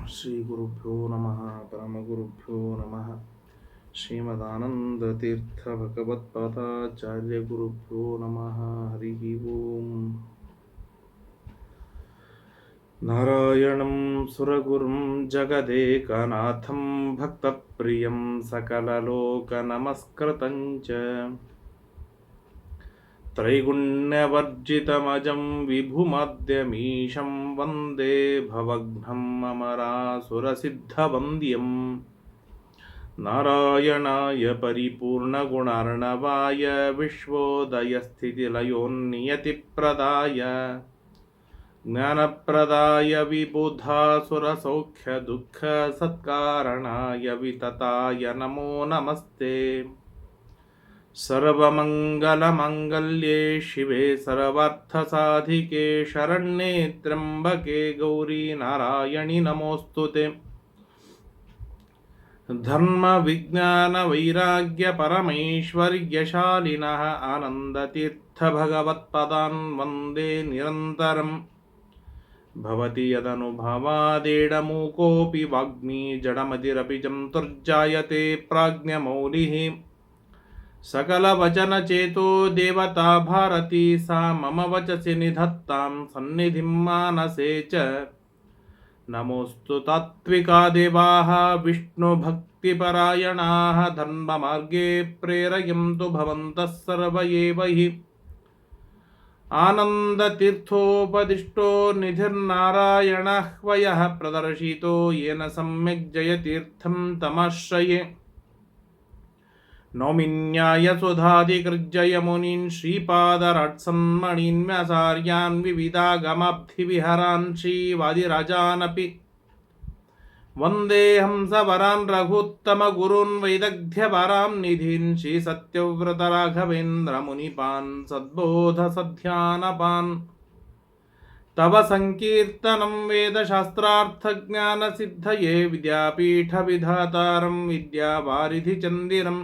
ಶ್ರೀ ಗುರುಭ್ಯೋ ನಮಃ ಪರಮಗುರುಭ್ಯೋ ನಮಃ ಶ್ರೀಮದಾನಂದತೀರ್ಥ ಭಗವತ್ಪಾದಾಚಾರ್ಯ ಗುರುಭ್ಯೋ ನಮಃ ಹರಿ ಓಂ. ನಾರಾಯಣಂ ಸುರಗುರುಂ ಜಗದೇಕನಾಥಂ ಭಕ್ತಪ್ರಿಯಂ ಸಕಲಲೋಕನಮಸ್ಕೃತಂ ಚ ತ್ರೈಗುಣ್ಯವರ್ಜಿತಮಜಂ ವಿಭುಮದ್ಯಮೀಶಂ ವಂದೇ ಭವಘ್ನಂ ಅಮರಾಸುರಸಿದ್ಧವಂದ್ಯಂ ನಾರಾಯಣಾಯ ಪರಿಪೂರ್ಣಗುಣಾರ್ಣವಾಯ ವಿಶ್ವೋದಯಸ್ಥಿತಿಲಯೋನ್ನಿಯತಿಪ್ರದಾಯ ಜ್ಞಾನಪ್ರದಾಯ ವಿಬುಧಾಸುರಸೌಖ್ಯದುಃಖಸತ್ಕಾರಣಾಯ ವಿತತಾಯ ನಮೋ ನಮಸ್ತೆ. ಸರ್ವಮಂಗಲಮಂಗಲ್ಯೆ ಶಿವೆ ಸರ್ವಾರ್ಥಸಾಧಿಕೆ ಶರಣ್ಯೆ ತ್ರ್ಯಂಬಕೆ ಗೌರಿ ನಾರಾಯಣಿ ನಮೋಸ್ತುತೆ. ಧರ್ಮ ವಿಜ್ಞಾನ ವೈರಾಗ್ಯ ಪರಮೈಶ್ವರ್ಯಶಾಲಿನಃ ಆನಂದತೀರ್ಥ ಭಗವತ್ಪದಾನ್ ವಂದೇ ನಿರಂತರಂ. ಭವತಿ ಯದನುಭವಾದೇಡಮೂಕೋಪಿ ವಾಗ್ಮಿ ಜಡಮತಿರಪಿ ಜಂತುರ್ಜಾಯತೆ ಪ್ರಾಜ್ಞಮೌಲಿಃ. सकलवचनचेतो देवता भारती सा मम वचसि निधत्तां सन्निधिं मानसे च. नमोऽस्तु तात्विका देवाः विष्णुभक्तिपरायणाः धर्ममार्गे प्रेरयन्तु भवन्तः सर्व एव हि. आनन्दतीर्थोपदिष्टो निधिर्नारायणः वयः प्रदर्शितो येन सम्यक् जयतीर्थं तमाश्रये. नौमिन्यायसुधादिकृज्जय मुनीन् श्रीपादराट्सन्मणीन् व्यासार्यान् विविधागमाब्धिविहरान् श्रीवादिराजानपि वन्दे हंसवरान् रघुत्तमगुरून् वैदग्ध्यवरां निधीन् श्रीसत्यव्रतराघवेन्द्रमुनिपान् सद्बोधसध्यानपान्. तव संकीर्तनं वेदशास्त्रार्थज्ञानसिद्धये विद्यापीठविधातारं विद्यावारिधिचन्दिरम्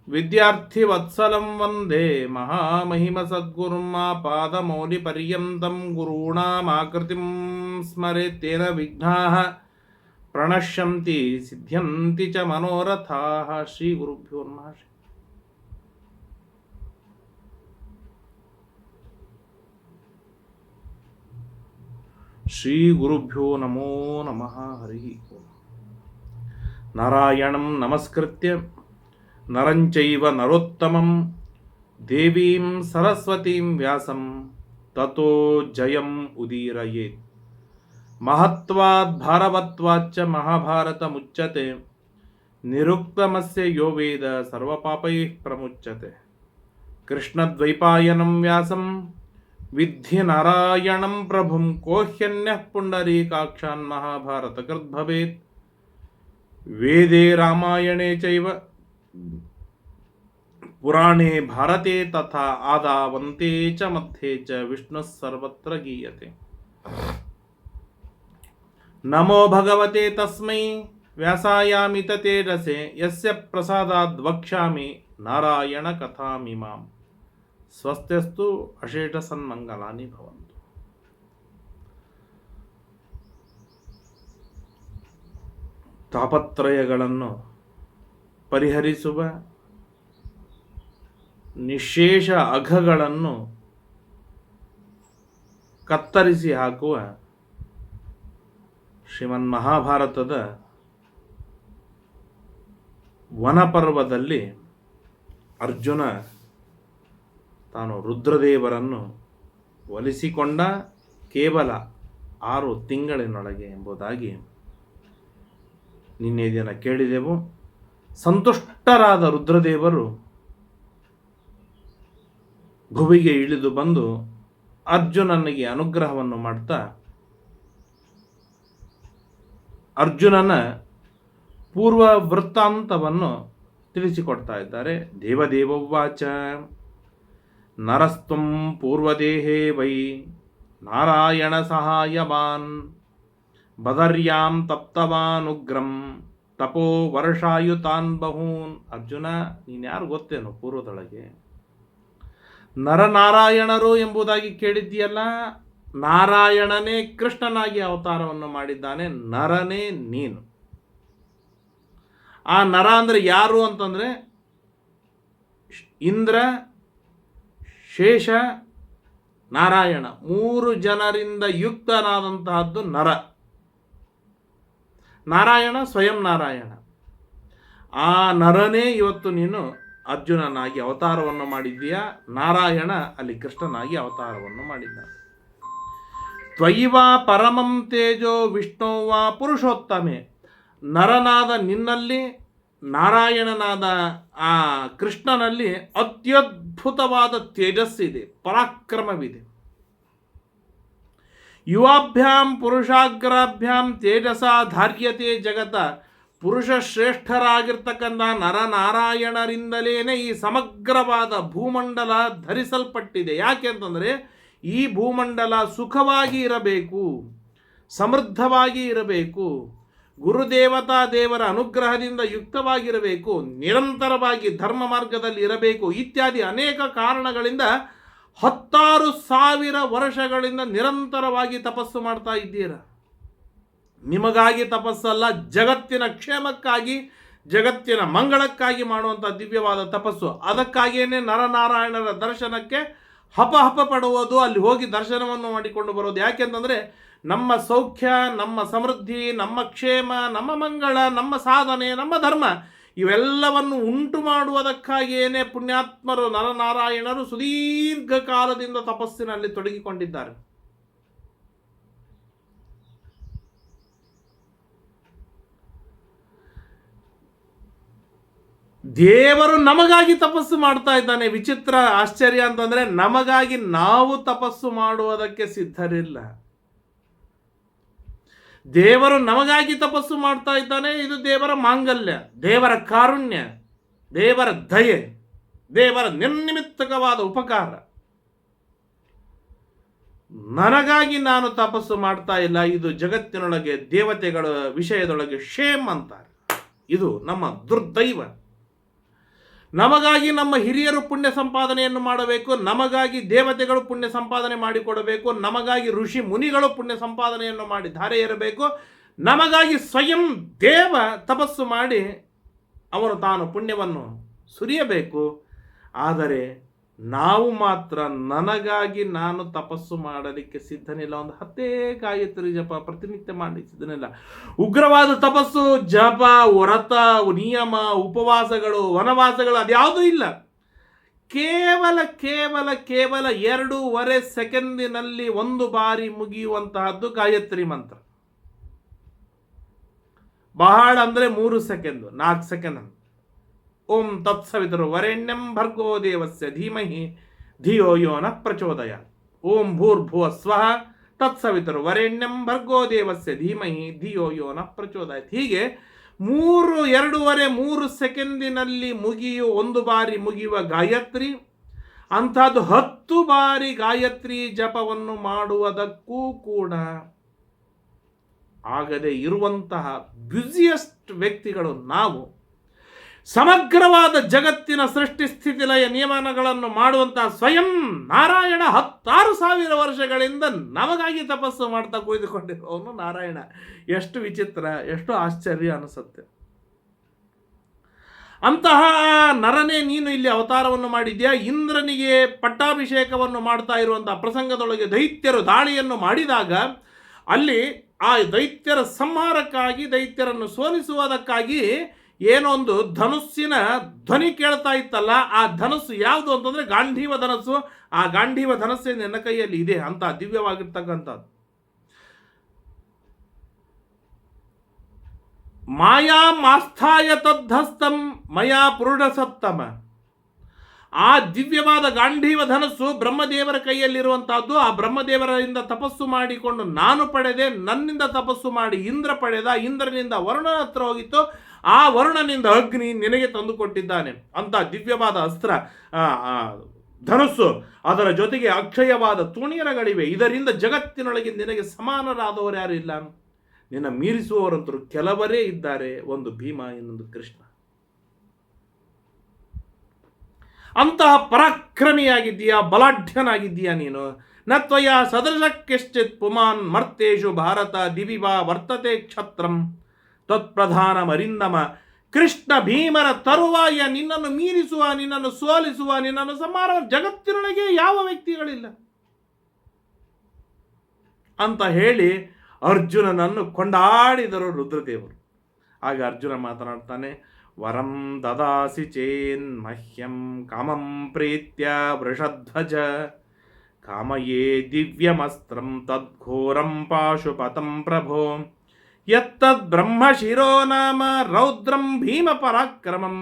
विद्यार्थिवत्सलं वन्दे महामहिमसद्गुरुं आपादमौलिपर्यन्तं. गुरूणामाकृतिं स्मरेत्तेन विघ्नाः प्रणश्यन्ति सिद्ध्यन्ति च मनोरथाः. श्रीगुरुभ्यो नमः. ಶ್ರೀಗುರುಭ್ಯೋ ನಮೋ ನಮಃ ಹರಿ ಓಂ. ನಾರಾಯಣಂ ನಮಸ್ಕೃತ್ಯ ನರಂಚೈವ ನರೋತ್ತಮಂ ದೇವೀಂ ಸರಸ್ವತೀಂ ವ್ಯಾಸಂ ತತೋ ಜಯಂ ಉದೀರಯೇತ್. ಮಹತ್ವಾದ್ ಭಾರವತ್ವಾಚ್ಚ ಮಹಾಭಾರತ ಮುಚ್ಯತೆ ನಿರುಕ್ತಮಸ್ಯ ಯೋ ವೇದ ಸರ್ವಪಾಪೈಃ ಪ್ರಮುಚ್ಯತೆ. ಕೃಷ್ಣದ್ವೈಪಾಯನಂ ವ್ಯಾಸಂ ವಿದ್ಧಿ ನಾರಾಯಣಂ ಪ್ರಭುಂ ಕೋಹ್ಯನ್ಯಃ ಪುಂಡರೀಕಾಕ್ಷಾನ್ ಮಹಾಭಾರತಕೃತ್ ಭವೇತ್. ವೇದೇ ರಾಮಾಯಣೇ ಚೈವ ಪುರಾಣೇ ಭಾರತೆ ತಥಾ ಆದಾವಂತೆ ಚ ಮಧ್ಯೆ ಚ ವಿಷ್ಣುಃ ಸರ್ವತ್ರ ಗೀಯತೆ. ನಮೋ ಭಗವತೆ ತಸ್ಮೈ ವ್ಯಾಸಾಯಾಮಿತ ತೇಜಸೆ ಯಸ್ಯ ಪ್ರಸಾದಾದ್ ವಕ್ಷ್ಯಾಮಿ ನಾರಾಯಣ ಕಥಾಮಿಮಾಂ. ಸ್ವಸ್ತ್ಯಸ್ತು ಅಶೇಷ ಸನ್ಮಂಗಲಾನಿ ಭವಂತು. ತಾಪತ್ರಯಗಳನ್ನು ಪರಿಹರಿಸುವ ನಿಶೇಷ ಅಘಗಳನ್ನು ಕತ್ತರಿಸಿ ಹಾಕುವ ಶ್ರೀಮನ್ ಮಹಾಭಾರತದ ವನಪರ್ವದಲ್ಲಿ ಅರ್ಜುನ ತಾನು ರುದ್ರದೇವರನ್ನು ಒಲಿಸಿಕೊಂಡ ಕೇವಲ 6 ತಿಂಗಳಿನೊಳಗೆ ಎಂಬುದಾಗಿ ನಿನ್ನೆ ದಿನ ಕೇಳಿದೆವು. ಸಂತುಷ್ಟರಾದ ರುದ್ರದೇವರು ಭುವಿಗೆ ಇಳಿದು ಬಂದು ಅರ್ಜುನನಿಗೆ ಅನುಗ್ರಹವನ್ನು ಮಾಡ್ತಾ ಅರ್ಜುನನ ಪೂರ್ವ ವೃತ್ತಾಂತವನ್ನು ತಿಳಿಸಿಕೊಡ್ತಾ ಇದ್ದಾರೆ. ದೇವದೇವೋವಾಚ ನರಸ್ತ್ವಂ ಪೂರ್ವದೇಹೇ ವೈ ನಾರಾಯಣ ಸಹಾಯವಾನ್ ಬದರ್ಯಾಂ ತಪ್ತವಾನುಗ್ರಂ ತಪೋ ವರ್ಷಾಯುತಾನ್ ಬಹೂನ್. ಅರ್ಜುನ, ನೀನ್ಯಾರು ಗೊತ್ತೇನು ಪೂರ್ವದೊಳಗೆ? ನರನಾರಾಯಣರು ಎಂಬುದಾಗಿ ಕೇಳಿದ್ದೀಯಲ್ಲ, ನಾರಾಯಣನೇ ಕೃಷ್ಣನಾಗಿ ಅವತಾರವನ್ನು ಮಾಡಿದ್ದಾನೆ. ನರನೇ ನೀನು. ಆ ನರ ಅಂದರೆ ಯಾರು ಅಂತಂದರೆ ಇಂದ್ರ, ಶೇಷ, ನಾರಾಯಣ 3 ಜನರಿಂದ ಯುಕ್ತನಾದಂತಹದ್ದು ನರ. ನಾರಾಯಣ ಸ್ವಯಂ ನಾರಾಯಣ. ಆ ನರನೇ ಇವತ್ತು ನೀನು ಅರ್ಜುನನಾಗಿ ಅವತಾರವನ್ನು ಮಾಡಿದ್ದೀಯಾ. ನಾರಾಯಣ ಅಲ್ಲಿ ಕೃಷ್ಣನಾಗಿ ಅವತಾರವನ್ನು ಮಾಡಿದ್ದಾನೆ. ತ್ವಯಿವ ಪರಮಂ ತೇಜೋ ವಿಷ್ಣುವ ಪುರುಷೋತ್ತಮೆ. ನರನಾದ ನಿನ್ನಲ್ಲಿ, ನಾರಾಯಣನಾದ ಆ ಕೃಷ್ಣನಲ್ಲಿ ಅತ್ಯದ್ಭುತವಾದ ತೇಜಸ್ಸಿದೆ, ಪರಾಕ್ರಮವಿದೆ. ಯುವಾಭ್ಯಾಂ ಪುರುಷಾಗ್ರಾಭ್ಯಾಂ ತೇಜಸ ಧಾರ್ಯತೆ ಜಗತ. ಪುರುಷ ಶ್ರೇಷ್ಠರಾಗಿರ್ತಕ್ಕಂಥ ನರನಾರಾಯಣರಿಂದಲೇ ಈ ಸಮಗ್ರವಾದ ಭೂಮಂಡಲ ಧರಿಸಲ್ಪಟ್ಟಿದೆ. ಯಾಕೆ ಅಂತಂದರೆ ಈ ಭೂಮಂಡಲ ಸುಖವಾಗಿ ಇರಬೇಕು, ಸಮೃದ್ಧವಾಗಿ ಇರಬೇಕು, ಗುರುದೇವತಾ ದೇವರ ಅನುಗ್ರಹದಿಂದ ಯುಕ್ತವಾಗಿರಬೇಕು, ನಿರಂತರವಾಗಿ ಧರ್ಮ ಮಾರ್ಗದಲ್ಲಿ ಇರಬೇಕು ಇತ್ಯಾದಿ ಅನೇಕ ಕಾರಣಗಳಿಂದ 16,000 ವರ್ಷಗಳಿಂದ ನಿರಂತರವಾಗಿ ತಪಸ್ಸು ಮಾಡ್ತಾ ಇದ್ದೀರಾ. ನಿಮಗಾಗಿ ತಪಸ್ಸಲ್ಲ, ಜಗತ್ತಿನ ಕ್ಷೇಮಕ್ಕಾಗಿ, ಜಗತ್ತಿನ ಮಂಗಳಕ್ಕಾಗಿ ಮಾಡುವಂಥ ದಿವ್ಯವಾದ ತಪಸ್ಸು. ಅದಕ್ಕಾಗಿಯೇ ನರನಾರಾಯಣರ ದರ್ಶನಕ್ಕೆ ಹಪ ಪಡುವುದು, ಅಲ್ಲಿ ಹೋಗಿ ದರ್ಶನವನ್ನು ಮಾಡಿಕೊಂಡು ಬರೋದು. ಯಾಕೆಂತಂದರೆ ನಮ್ಮ ಸೌಖ್ಯ, ನಮ್ಮ ಸಮೃದ್ಧಿ, ನಮ್ಮ ಕ್ಷೇಮ, ನಮ್ಮ ಮಂಗಳ, ನಮ್ಮ ಸಾಧನೆ, ನಮ್ಮ ಧರ್ಮ ಇವೆಲ್ಲವನ್ನು ಉಂಟು ಮಾಡುವುದಕ್ಕಾಗಿಯೇ ಪುಣ್ಯಾತ್ಮರು ನರನಾರಾಯಣರು ಸುದೀರ್ಘ ಕಾಲದಿಂದ ತಪಸ್ಸಿನಲ್ಲಿ ತೊಡಗಿಕೊಂಡಿದ್ದಾರೆ. ದೇವರು ನಮಗಾಗಿ ತಪಸ್ಸು ಮಾಡ್ತಾ ಇದ್ದಾನೆ. ವಿಚಿತ್ರ ಆಶ್ಚರ್ಯ ಅಂತಂದ್ರೆ ನಮಗಾಗಿ ನಾವು ತಪಸ್ಸು ಮಾಡುವುದಕ್ಕೆ ಸಿದ್ಧರಿಲ್ಲ. ದೇವರು ನಮಗಾಗಿ ತಪಸ್ಸು ಮಾಡ್ತಾ ಇದ್ದಾನೆ. ಇದು ದೇವರ ಮಾಂಗಲ್ಯ, ದೇವರ ಕಾರುಣ್ಯ, ದೇವರ ದಯೆ, ದೇವರ ನಿರ್ನಿಮಿತ್ತಕವಾದ ಉಪಕಾರ. ನನಗಾಗಿ ನಾನು ತಪಸ್ಸು ಮಾಡ್ತಾ ಇಲ್ಲ. ಇದು ಜಗತ್ತಿನೊಳಗೆ ದೇವತೆಗಳ ವಿಷಯದೊಳಗೆ ಶೇಮ್ ಅಂತಾರೆ. ಇದು ನಮ್ಮ ದುರ್ದೈವ. ನಮಗಾಗಿ ನಮ್ಮ ಹಿರಿಯರು ಪುಣ್ಯ ಸಂಪಾದನೆಯನ್ನು ಮಾಡಬೇಕು, ನಮಗಾಗಿ ದೇವತೆಗಳು ಪುಣ್ಯ ಸಂಪಾದನೆ ಮಾಡಿಕೊಡಬೇಕು, ನಮಗಾಗಿ ಋಷಿ ಮುನಿಗಳು ಪುಣ್ಯ ಸಂಪಾದನೆಯನ್ನು ಮಾಡಿ ಧಾರೆ ಇರಬೇಕು, ನಮಗಾಗಿ ಸ್ವಯಂ ದೇವ ತಪಸ್ಸು ಮಾಡಿ ಅವನು ತಾನು ಪುಣ್ಯವನ್ನು ಸುರಿಯಬೇಕು. ಆದರೆ ನಾವು ಮಾತ್ರ ನನಗಾಗಿ ನಾನು ತಪಸ್ಸು ಮಾಡಲಿಕ್ಕೆ ಸಿದ್ಧನಿಲ್ಲ. ಒಂದು 10 ಗಾಯತ್ರಿ ಜಪ ಪ್ರತಿನಿತ್ಯ ಮಾಡಲಿಕ್ಕೆ ಸಿದ್ಧನಿಲ್ಲ. ಉಗ್ರವಾದ ತಪಸ್ಸು, ಜಪ, ವ್ರತ, ನಿಯಮ, ಉಪವಾಸಗಳು, ವನವಾಸಗಳು ಅದ್ಯಾವುದೂ ಇಲ್ಲ. ಕೇವಲ 2.5 ಸೆಕೆಂಡಿನಲ್ಲಿ 1 ಬಾರಿ ಮುಗಿಯುವಂತಹದ್ದು ಗಾಯತ್ರಿ ಮಂತ್ರ. ಬಹಳ ಅಂದರೆ 3 ಸೆಕೆಂಡ್, 4 ಸೆಕೆಂಡ್. ಓಂ ತತ್ಸವಿತರು ವರೆಣ್ಯಂ ಭರ್ಗೋ ದೇವಸ್ಯ ಧೀಮಹಿ ಧಿಯೋ ಯೋ ನ ಪ್ರಚೋದಯಾತ್. ಓಂ ಭೂರ್ಭುವ ಸ್ವಃ ತತ್ಸವಿತರು ವರೆಣ್ಯಂ ಭರ್ಗೋ ದೇವಸ್ಯ ಧೀಮಹಿ ಧಿಯೋ ಯೋ ನ ಪ್ರಚೋದಯಾತ್. ಹೀಗೆ 2.5-3 ಸೆಕೆಂಡಿನಲ್ಲಿ 1 ಬಾರಿ ಮುಗಿಯುವ ಗಾಯತ್ರಿ, ಅಂಥದ್ದು 10 ಬಾರಿ ಗಾಯತ್ರಿ ಜಪವನ್ನು ಮಾಡುವುದಕ್ಕೂ ಕೂಡ ಆಗದೆ ಇರುವಂತಹ ಬ್ಯುಸಿಯೆಸ್ಟ್ ವ್ಯಕ್ತಿಗಳು ನಾವು. ಸಮಗ್ರವಾದ ಜಗತ್ತಿನ ಸೃಷ್ಟಿ ಸ್ಥಿತಿ ಲಯ ನಿಯಮನಗಳನ್ನು ಮಾಡುವಂತಹ ಸ್ವಯಂ ನಾರಾಯಣ 16,000 ವರ್ಷಗಳಿಂದ ನಮಗಾಗಿ ತಪಸ್ಸು ಮಾಡ್ತಾ ಕುಳಿತುಕೊಂಡಿರುವವನು ನಾರಾಯಣ. ಎಷ್ಟು ವಿಚಿತ್ರ, ಎಷ್ಟು ಆಶ್ಚರ್ಯ ಅನಿಸುತ್ತೆ. ಅಂತಹ ನರನೇ ನೀನು ಇಲ್ಲಿ ಅವತಾರವನ್ನು ಮಾಡಿದ್ಯಾ. ಇಂದ್ರನಿಗೆ ಪಟ್ಟಾಭಿಷೇಕವನ್ನು ಮಾಡ್ತಾ ಇರುವಂತಹ ಪ್ರಸಂಗದೊಳಗೆ ದೈತ್ಯರು ದಾಳಿಯನ್ನು ಮಾಡಿದಾಗ ಅಲ್ಲಿ ಆ ದೈತ್ಯರ ಸಂಹಾರಕ್ಕಾಗಿ, ದೈತ್ಯರನ್ನು ಸೋಲಿಸುವುದಕ್ಕಾಗಿ ಏನೊಂದು ಧನುಸ್ಸಿನ ಧ್ವನಿ ಕೇಳ್ತಾ ಇತ್ತಲ್ಲ, ಆ ಧನಸ್ಸು ಯಾವುದು ಅಂತಂದ್ರೆ ಗಾಂಧೀವ ಧನಸ್ಸು. ಆ ಗಾಂಧೀವ ಧನಸ್ಸು ನನ್ನ ಕೈಯಲ್ಲಿ ಇದೆ ಅಂತ ದಿವ್ಯವಾಗಿರ್ತಕ್ಕಂಥದ್ದು. ಮಾಯಾ ಮಾಸ್ಥಾಯ ತದ್ಧಸ್ತಂ ಮಯಾ ಪುರುಷಸತ್ತಮ. ಆ ದಿವ್ಯವಾದ ಗಾಂಧೀವ ಧನಸ್ಸು ಬ್ರಹ್ಮದೇವರ ಕೈಯಲ್ಲಿರುವಂತಹದ್ದು. ಆ ಬ್ರಹ್ಮದೇವರಿಂದ ತಪಸ್ಸು ಮಾಡಿಕೊಂಡು ನಾನು ಪಡೆದೆ, ನನ್ನಿಂದ ತಪಸ್ಸು ಮಾಡಿ ಇಂದ್ರ ಪಡೆದ, ಇಂದ್ರನಿಂದ ವರುಣನ ಹತ್ರ ಹೋಗಿತ್ತು, ಆ ವರುಣನಿಂದ ಅಗ್ನಿ ನಿನಗೆ ತಂದು ಕೊಟ್ಟಿದ್ದಾನೆ ಅಂತ ದಿವ್ಯವಾದ ಅಸ್ತ್ರ ಧನುಸ್ಸು. ಅದರ ಜೊತೆಗೆ ಅಕ್ಷಯವಾದ ತುಣಿಯರಗಳಿವೆ. ಇದರಿಂದ ಜಗತ್ತಿನೊಳಗೆ ನಿನಗೆ ಸಮಾನರಾದವರು ಯಾರು ಇಲ್ಲ. ನಿನ್ನ ಮೀರಿಸುವವರಂತರೂ ಕೆಲವರೇ ಇದ್ದಾರೆ, ಒಂದು ಭೀಮ, ಇನ್ನೊಂದು ಕೃಷ್ಣ. ಅಂತಹ ಪರಾಕ್ರಮಿಯಾಗಿದ್ದೀಯಾ, ಬಲಾಢ್ಯನಾಗಿದ್ದೀಯಾ ನೀನು. ನ ತ್ವಯಾ ಸದೃಶ ಕೆಶ್ಚಿತ್ ಪುಮಾನ್ ಮರ್ತೇಷು ಭಾರತ ದಿವಿ ವಾ ವರ್ತತೆ ಕ್ಷತ್ರಂ ತತ್ಪ್ರಧಾನಮರಿಂದಮ. ಕೃಷ್ಣ ಭೀಮರ ತರುವಾಯ ನಿನ್ನನ್ನು ಮೀರಿಸುವ, ನಿನ್ನನ್ನು ಸೋಲಿಸುವ, ನಿನ್ನನ್ನು ಸಂಹಾರ ಜಗತ್ತಿನೊಳಗೆ ಯಾವ ವ್ಯಕ್ತಿಗಳಿಲ್ಲ ಅಂತ ಹೇಳಿ ಅರ್ಜುನನನ್ನು ಕೊಂಡಾಡಿದರು ರುದ್ರದೇವರು. ಆಗ ಅರ್ಜುನ ಮಾತನಾಡ್ತಾನೆ, ವರಂ ದದಾಸಿ ಚೇನ್ ಮಹ್ಯಂ ಕಾಮಂ ಪ್ರೀತ್ಯ ವೃಷಧ್ವಜ ಕಾಮಯೇ ದಿವ್ಯಮಸ್ತ್ರಂ ತದ್ಘೋರಂ ಪಾಶುಪತಂ ಪ್ರಭೋ ಯತ್ತದ್ ಬ್ರಹ್ಮ ಶಿರೋ ನಾಮ ರೌದ್ರಂ ಭೀಮ ಪರಾಕ್ರಮಂ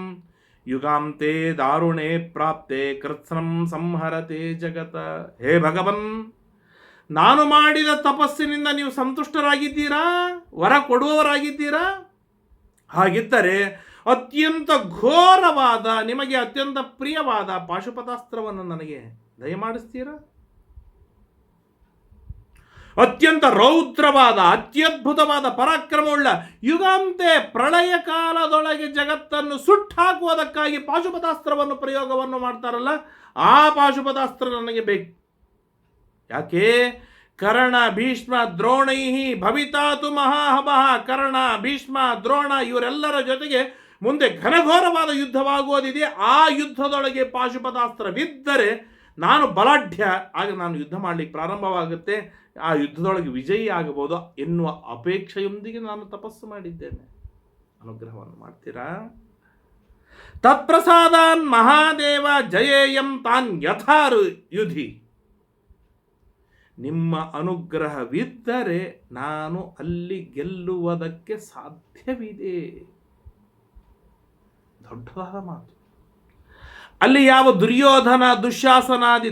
ಯುಗಾಂತೆ ದಾರುಣೆ ಪ್ರಾಪ್ತೆ ಕೃತ್ಸ್ನಂ ಸಂಹರತೆ ಜಗತ. ಹೇ ಭಗವನ್, ನಾನು ಮಾಡಿದ ತಪಸ್ಸಿನಿಂದ ನೀವು ಸಂತುಷ್ಟರಾಗಿದ್ದೀರಾ? ವರ ಕೊಡುವವರಾಗಿದ್ದೀರಾ? ಹಾಗಿದ್ದರೆ ಅತ್ಯಂತ ಘೋರವಾದ, ನಿಮಗೆ ಅತ್ಯಂತ ಪ್ರಿಯವಾದ ಪಾಶುಪತಾಸ್ತ್ರವನ್ನು ನನಗೆ ದಯಮಾಡಿಸ್ತೀರಾ? ಅತ್ಯಂತ ರೌದ್ರವಾದ, ಅತ್ಯದ್ಭುತವಾದ ಪರಾಕ್ರಮವುಳ್ಳ ಯುಗಾಂತೆ ಪ್ರಳಯ ಕಾಲದೊಳಗೆ ಜಗತ್ತನ್ನು ಸುಟ್ಟಾಕುವುದಕ್ಕಾಗಿ ಪಾಶುಪತಾಸ್ತ್ರವನ್ನು ಪ್ರಯೋಗವನ್ನು ಮಾಡ್ತಾರಲ್ಲ, ಆ ಪಾಶುಪತಾಸ್ತ್ರ ನನಗೆ ಬೇಕು. ಯಾಕೆ? ಕರ್ಣ ಭೀಷ್ಮ ದ್ರೋಣೈ ಭವಿತಾತು ಮಹಾಹವಃ. ಕರ್ಣ ಭೀಷ್ಮ ದ್ರೋಣ ಇವರೆಲ್ಲರ ಜೊತೆಗೆ ಮುಂದೆ ಘನಘೋರವಾದ ಯುದ್ಧವಾಗುವುದಿದೆ. ಆ ಯುದ್ಧದೊಳಗೆ ಪಾಶುಪತಾಸ್ತ್ರವಿದ್ದರೆ ನಾನು ಬಲಾಢ್ಯ, ಆಗ ನಾನು ಯುದ್ಧ ಮಾಡಲಿಕ್ಕೆ ಪ್ರಾರಂಭವಾಗುತ್ತೆ, ಆ ಯುದ್ಧದೊಳಗೆ ವಿಜಯಿ ಆಗಬಹುದು ಎನ್ನುವ ಅಪೇಕ್ಷೆಯೊಂದಿಗೆ ನಾನು ತಪಸ್ಸು ಮಾಡಿದ್ದೇನೆ. ಅನುಗ್ರಹವನ್ನು ಮಾಡ್ತೀರಾ? ತತ್ಪ್ರಸಾದಾನ್ ಮಹಾದೇವ ಜಯೇಯಂ ತಾನ್ ಯಥಾರು ಯುಧಿ. ನಿಮ್ಮ ಅನುಗ್ರಹವಿದ್ದರೆ ನಾನು ಅಲ್ಲಿ ಗೆಲ್ಲುವುದಕ್ಕೆ ಸಾಧ್ಯವಿದೆ. ದೊಡ್ಡದಾದ ಮಾತು. ಅಲ್ಲಿ ಯಾವ ದುರ್ಯೋಧನ ದುಶ್ಯಾಸನಾದಿ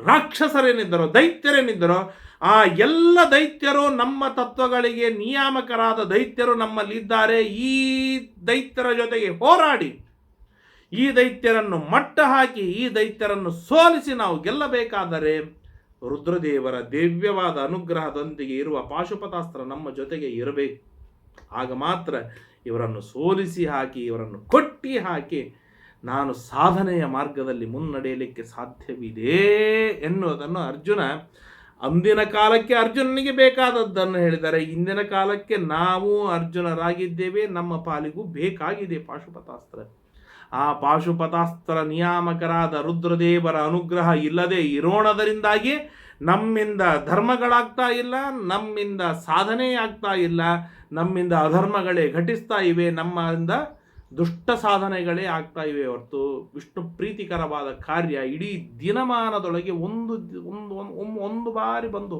ರಾಕ್ಷಸರೇನಿದ್ದರೋ, ದೈತ್ಯರೇನಿದ್ದರೋ, ಆ ಎಲ್ಲ ದೈತ್ಯರು ನಮ್ಮ ತತ್ವಗಳಿಗೆ ನಿಯಾಮಕರಾದ ದೈತ್ಯರು ನಮ್ಮಲ್ಲಿದ್ದಾರೆ. ಈ ದೈತ್ಯರ ಜೊತೆಗೆ ಹೋರಾಡಿ ಈ ದೈತ್ಯರನ್ನು ಮಟ್ಟ ಹಾಕಿ ಈ ದೈತ್ಯರನ್ನು ಸೋಲಿಸಿ ನಾವು ಗೆಲ್ಲಬೇಕಾದರೆ ರುದ್ರದೇವರ ದಿವ್ಯವಾದ ಅನುಗ್ರಹದೊಂದಿಗೆ ಇರುವ ಪಾಶುಪತಾಸ್ತ್ರ ನಮ್ಮ ಜೊತೆಗೆ ಇರಬೇಕು. ಆಗ ಮಾತ್ರ ಇವರನ್ನು ಸೋಲಿಸಿ ಹಾಕಿ, ಇವರನ್ನು ಕೊಟ್ಟಿ ಹಾಕಿ ನಾನು ಸಾಧನೆಯ ಮಾರ್ಗದಲ್ಲಿ ಮುನ್ನಡೆಯಲಿಕ್ಕೆ ಸಾಧ್ಯವಿದೆ ಎನ್ನುವುದನ್ನು ಅರ್ಜುನ ಅಂದಿನ ಕಾಲಕ್ಕೆ ಅರ್ಜುನನಿಗೆ ಬೇಕಾದದ್ದನ್ನು ಹೇಳಿದ್ದಾರೆ. ಇಂದಿನ ಕಾಲಕ್ಕೆ ನಾವು ಅರ್ಜುನರಾಗಿದ್ದೇವೆ, ನಮ್ಮ ಪಾಲಿಗೂ ಬೇಕಾಗಿದೆ ಪಾಶುಪತಾಸ್ತ್ರ. ಆ ಪಾಶುಪತಾಸ್ತ್ರ ನಿಯಾಮಕರಾದ ರುದ್ರದೇವರ ಅನುಗ್ರಹ ಇಲ್ಲದೆ ಇರೋಣದರಿಂದಾಗಿ ನಮ್ಮಿಂದ ಧರ್ಮಗಳಾಗ್ತಾ ಇಲ್ಲ, ನಮ್ಮಿಂದ ಸಾಧನೆ ಆಗ್ತಾ ಇಲ್ಲ, ನಮ್ಮಿಂದ ಅಧರ್ಮಗಳೇ ಘಟಿಸ್ತಾ ಇವೆ, ನಮ್ಮಿಂದ ದುಷ್ಟ ಸಾಧನೆಗಳೇ ಆಗ್ತಾ ಇವೆ ಹೊರತು ವಿಷ್ಣು ಪ್ರೀತಿಕರವಾದ ಕಾರ್ಯ ಇಡೀ ದಿನಮಾನದೊಳಗೆ ಒಂದು ಬಾರಿ ಬಂದು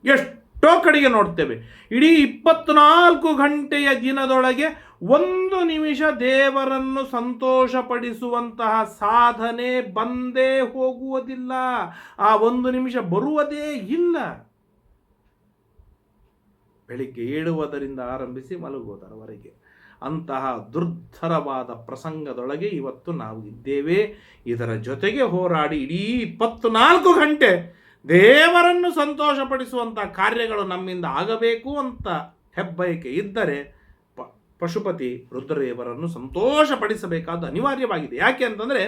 ಎಷ್ಟೋ ಕಡೆಗೆ ನೋಡ್ತೇವೆ. ಇಡೀ 24 ಗಂಟೆಯ ದಿನದೊಳಗೆ 1 ನಿಮಿಷ ದೇವರನ್ನು ಸಂತೋಷಪಡಿಸುವಂತಹ ಸಾಧನೆ ಬಂದೇ ಹೋಗುವುದಿಲ್ಲ. ಆ 1 ನಿಮಿಷ ಬರುವುದೇ ಇಲ್ಲ. ಬೆಳಿಗ್ಗೆ ಏಳುವುದರಿಂದ ಆರಂಭಿಸಿ ಮಲಗುವುದರವರೆಗೆ ಅಂತಹ ದುರ್ಧರವಾದ ಪ್ರಸಂಗದೊಳಗೆ ಇವತ್ತು ನಾವು ಇದ್ದೇವೆ. ಇದರ ಜೊತೆಗೆ ಹೋರಾಡಿ ಇಡೀ 24 ಗಂಟೆ ದೇವರನ್ನು ಸಂತೋಷಪಡಿಸುವಂಥ ಕಾರ್ಯಗಳು ನಮ್ಮಿಂದ ಆಗಬೇಕು ಅಂತ ಹೆಬ್ಬಯಕೆ ಇದ್ದರೆ ಪಶುಪತಿ ರುದ್ರದೇವರನ್ನು ಸಂತೋಷಪಡಿಸಬೇಕಾದ ಅನಿವಾರ್ಯವಾಗಿದೆ. ಯಾಕೆ ಅಂತಂದರೆ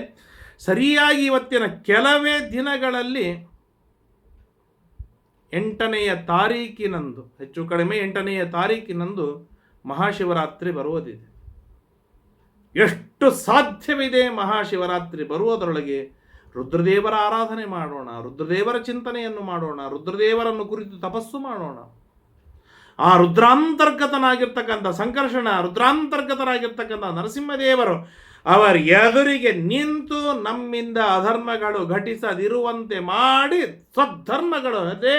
ಸರಿಯಾಗಿ ಇವತ್ತಿನ ಕೆಲವೇ ದಿನಗಳಲ್ಲಿ 8ನೆಯ ತಾರೀಕಿನಂದು, ಹೆಚ್ಚು ಕಡಿಮೆ 8ನೆಯ ತಾರೀಕಿನಂದು ಮಹಾಶಿವರಾತ್ರಿ ಬರುವುದಿದೆ. ಎಷ್ಟು ಸಾಧ್ಯವಿದೆ ಮಹಾಶಿವರಾತ್ರಿ ಬರುವುದರೊಳಗೆ ರುದ್ರದೇವರ ಆರಾಧನೆ ಮಾಡೋಣ, ರುದ್ರದೇವರ ಚಿಂತನೆಯನ್ನು ಮಾಡೋಣ, ರುದ್ರದೇವರನ್ನು ಕುರಿತು ತಪಸ್ಸು ಮಾಡೋಣ. ಆ ರುದ್ರಾಂತರ್ಗತನಾಗಿರ್ತಕ್ಕಂಥ ಸಂಕರ್ಷಣ, ರುದ್ರಾಂತರ್ಗತರಾಗಿರ್ತಕ್ಕಂಥ ನರಸಿಂಹದೇವರು ಅವರ ಎದುರಿಗೆ ನಿಂತು ನಮ್ಮಿಂದ ಅಧರ್ಮಗಳು ಘಟಿಸದಿರುವಂತೆ ಮಾಡಿ ಸದ್ಧರ್ಮಗಳು ಅದೇ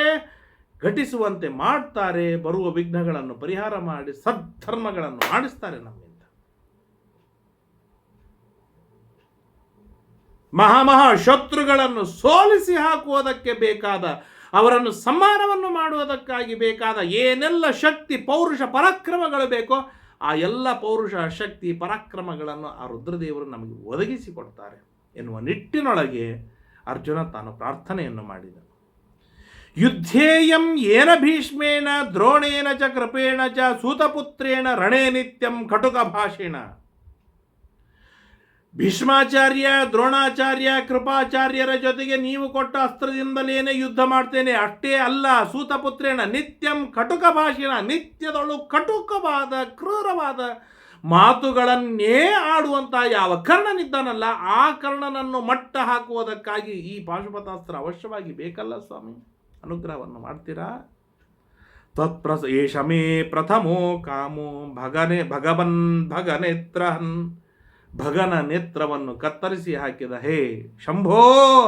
ಘಟಿಸುವಂತೆ ಮಾಡ್ತಾರೆ. ಬರುವ ವಿಘ್ನಗಳನ್ನು ಪರಿಹಾರ ಮಾಡಿ ಸದ್ಧರ್ಮಗಳನ್ನು ಮಾಡಿಸ್ತಾರೆ. ನಮ್ಮಿಂದ ಮಹಾಮಹಾ ಶತ್ರುಗಳನ್ನು ಸೋಲಿಸಿ ಹಾಕುವುದಕ್ಕೆ ಬೇಕಾದ, ಅವರನ್ನು ಸಂಹಾರವನ್ನು ಮಾಡುವುದಕ್ಕಾಗಿ ಬೇಕಾದ ಏನೆಲ್ಲ ಶಕ್ತಿ, ಪೌರುಷ, ಪರಾಕ್ರಮಗಳು ಬೇಕೋ ಆ ಎಲ್ಲ ಪೌರುಷ, ಶಕ್ತಿ, ಪರಾಕ್ರಮಗಳನ್ನು ಆ ರುದ್ರದೇವರು ನಮಗೆ ಒದಗಿಸಿಕೊಡ್ತಾರೆ ಎನ್ನುವ ನಿಟ್ಟಿನೊಳಗೆ ಅರ್ಜುನ ತಾನು ಪ್ರಾರ್ಥನೆಯನ್ನು ಮಾಡಿದನು. ಯುದ್ಧೇಯಂ ಏನ ಭೀಷ್ಮೇಣ ದ್ರೋಣೇನ ಚ ಕೃಪೇಣ ಚ ಸೂತಪುತ್ರೇಣ ರಣೇ ನಿತ್ಯಂ ಕಟುಕ ಭಾಷೇಣ. ಭೀಷ್ಮಾಚಾರ್ಯ, ದ್ರೋಣಾಚಾರ್ಯ, ಕೃಪಾಚಾರ್ಯರ ಜೊತೆಗೆ ನೀವು ಕೊಟ್ಟ ಅಸ್ತ್ರದಿಂದಲೇನೆ ಯುದ್ಧ ಮಾಡ್ತೇನೆ. ಅಷ್ಟೇ ಅಲ್ಲ, ಸೂತಪುತ್ರೇಣ ನಿತ್ಯಂ ಕಟುಕ ಭಾಷಣ, ನಿತ್ಯದಳು ಕಟುಕವಾದ ಕ್ರೂರವಾದ ಮಾತುಗಳನ್ನೇ ಆಡುವಂಥ ಯಾವ ಕರ್ಣನಿದ್ದಾನಲ್ಲ, ಆ ಕರ್ಣನನ್ನು ಮಟ್ಟ ಹಾಕುವುದಕ್ಕಾಗಿ ಈ ಪಾಶುಪತಾಸ್ತ್ರ ಅವಶ್ಯವಾಗಿ ಬೇಕಲ್ಲ ಸ್ವಾಮಿ, ಅನುಗ್ರಹವನ್ನು ಮಾಡ್ತೀರಾ? ಏಷ ಮೇ ಪ್ರಥಮೋ ಕಾಮೋ ಭಗವನ್ ಭಗನೇತ್ರಹನ್, ಭಗನ ನೇತ್ರವನ್ನು ಕತ್ತರಿಸಿ ಹಾಕಿದ ಹೇ ಶಂಭೋ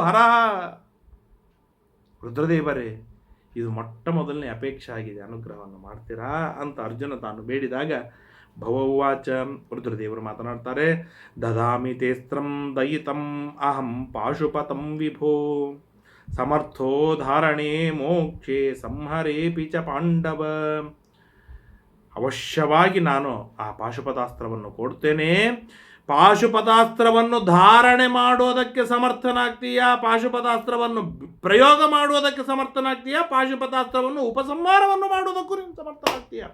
ಹರ ರುದ್ರದೇವರೇ, ಇದು ಮೊಟ್ಟ ಮೊದಲನೇ ಅಪೇಕ್ಷೆ ಆಗಿದೆ, ಅನುಗ್ರಹವನ್ನು ಮಾಡ್ತೀರಾ ಅಂತ ಅರ್ಜುನ ತಾನು ಬೇಡಿದಾಗ ಭವವಾಚ, ರುದ್ರದೇವರು ಮಾತನಾಡ್ತಾರೆ, ದದಾಮಿ ತೇಸ್ತ್ರಂ ದಯಿತಂ ಅಹಂ ಪಾಶುಪತಂ ವಿಭೋ ಸಮರ್ಥೋ ಧಾರಣೆ ಮೋಕ್ಷೆ ಸಂಹರೇಪಿ ಚ ಪಾಂಡವ. ಅವಶ್ಯವಾಗಿ ನಾನು ಆ ಪಾಶುಪತಾಸ್ತ್ರವನ್ನು ಕೊಡ್ತೇನೆ. ಪಾಶುಪತಾಸ್ತ್ರವನ್ನು ಧಾರಣೆ ಮಾಡೋದಕ್ಕೆ ಸಮರ್ಥನಾಗ್ತೀಯಾ? ಪಾಶುಪತಾಸ್ತ್ರವನ್ನು ಪ್ರಯೋಗ ಮಾಡುವುದಕ್ಕೆ ಸಮರ್ಥನಾಗ್ತೀಯಾ? ಪಾಶುಪತಾಸ್ತ್ರವನ್ನು ಉಪಸಂಹಾರವನ್ನು ಮಾಡುವುದಕ್ಕೂ ನೀನು ಸಮರ್ಥನಾಗ್ತೀಯಾ?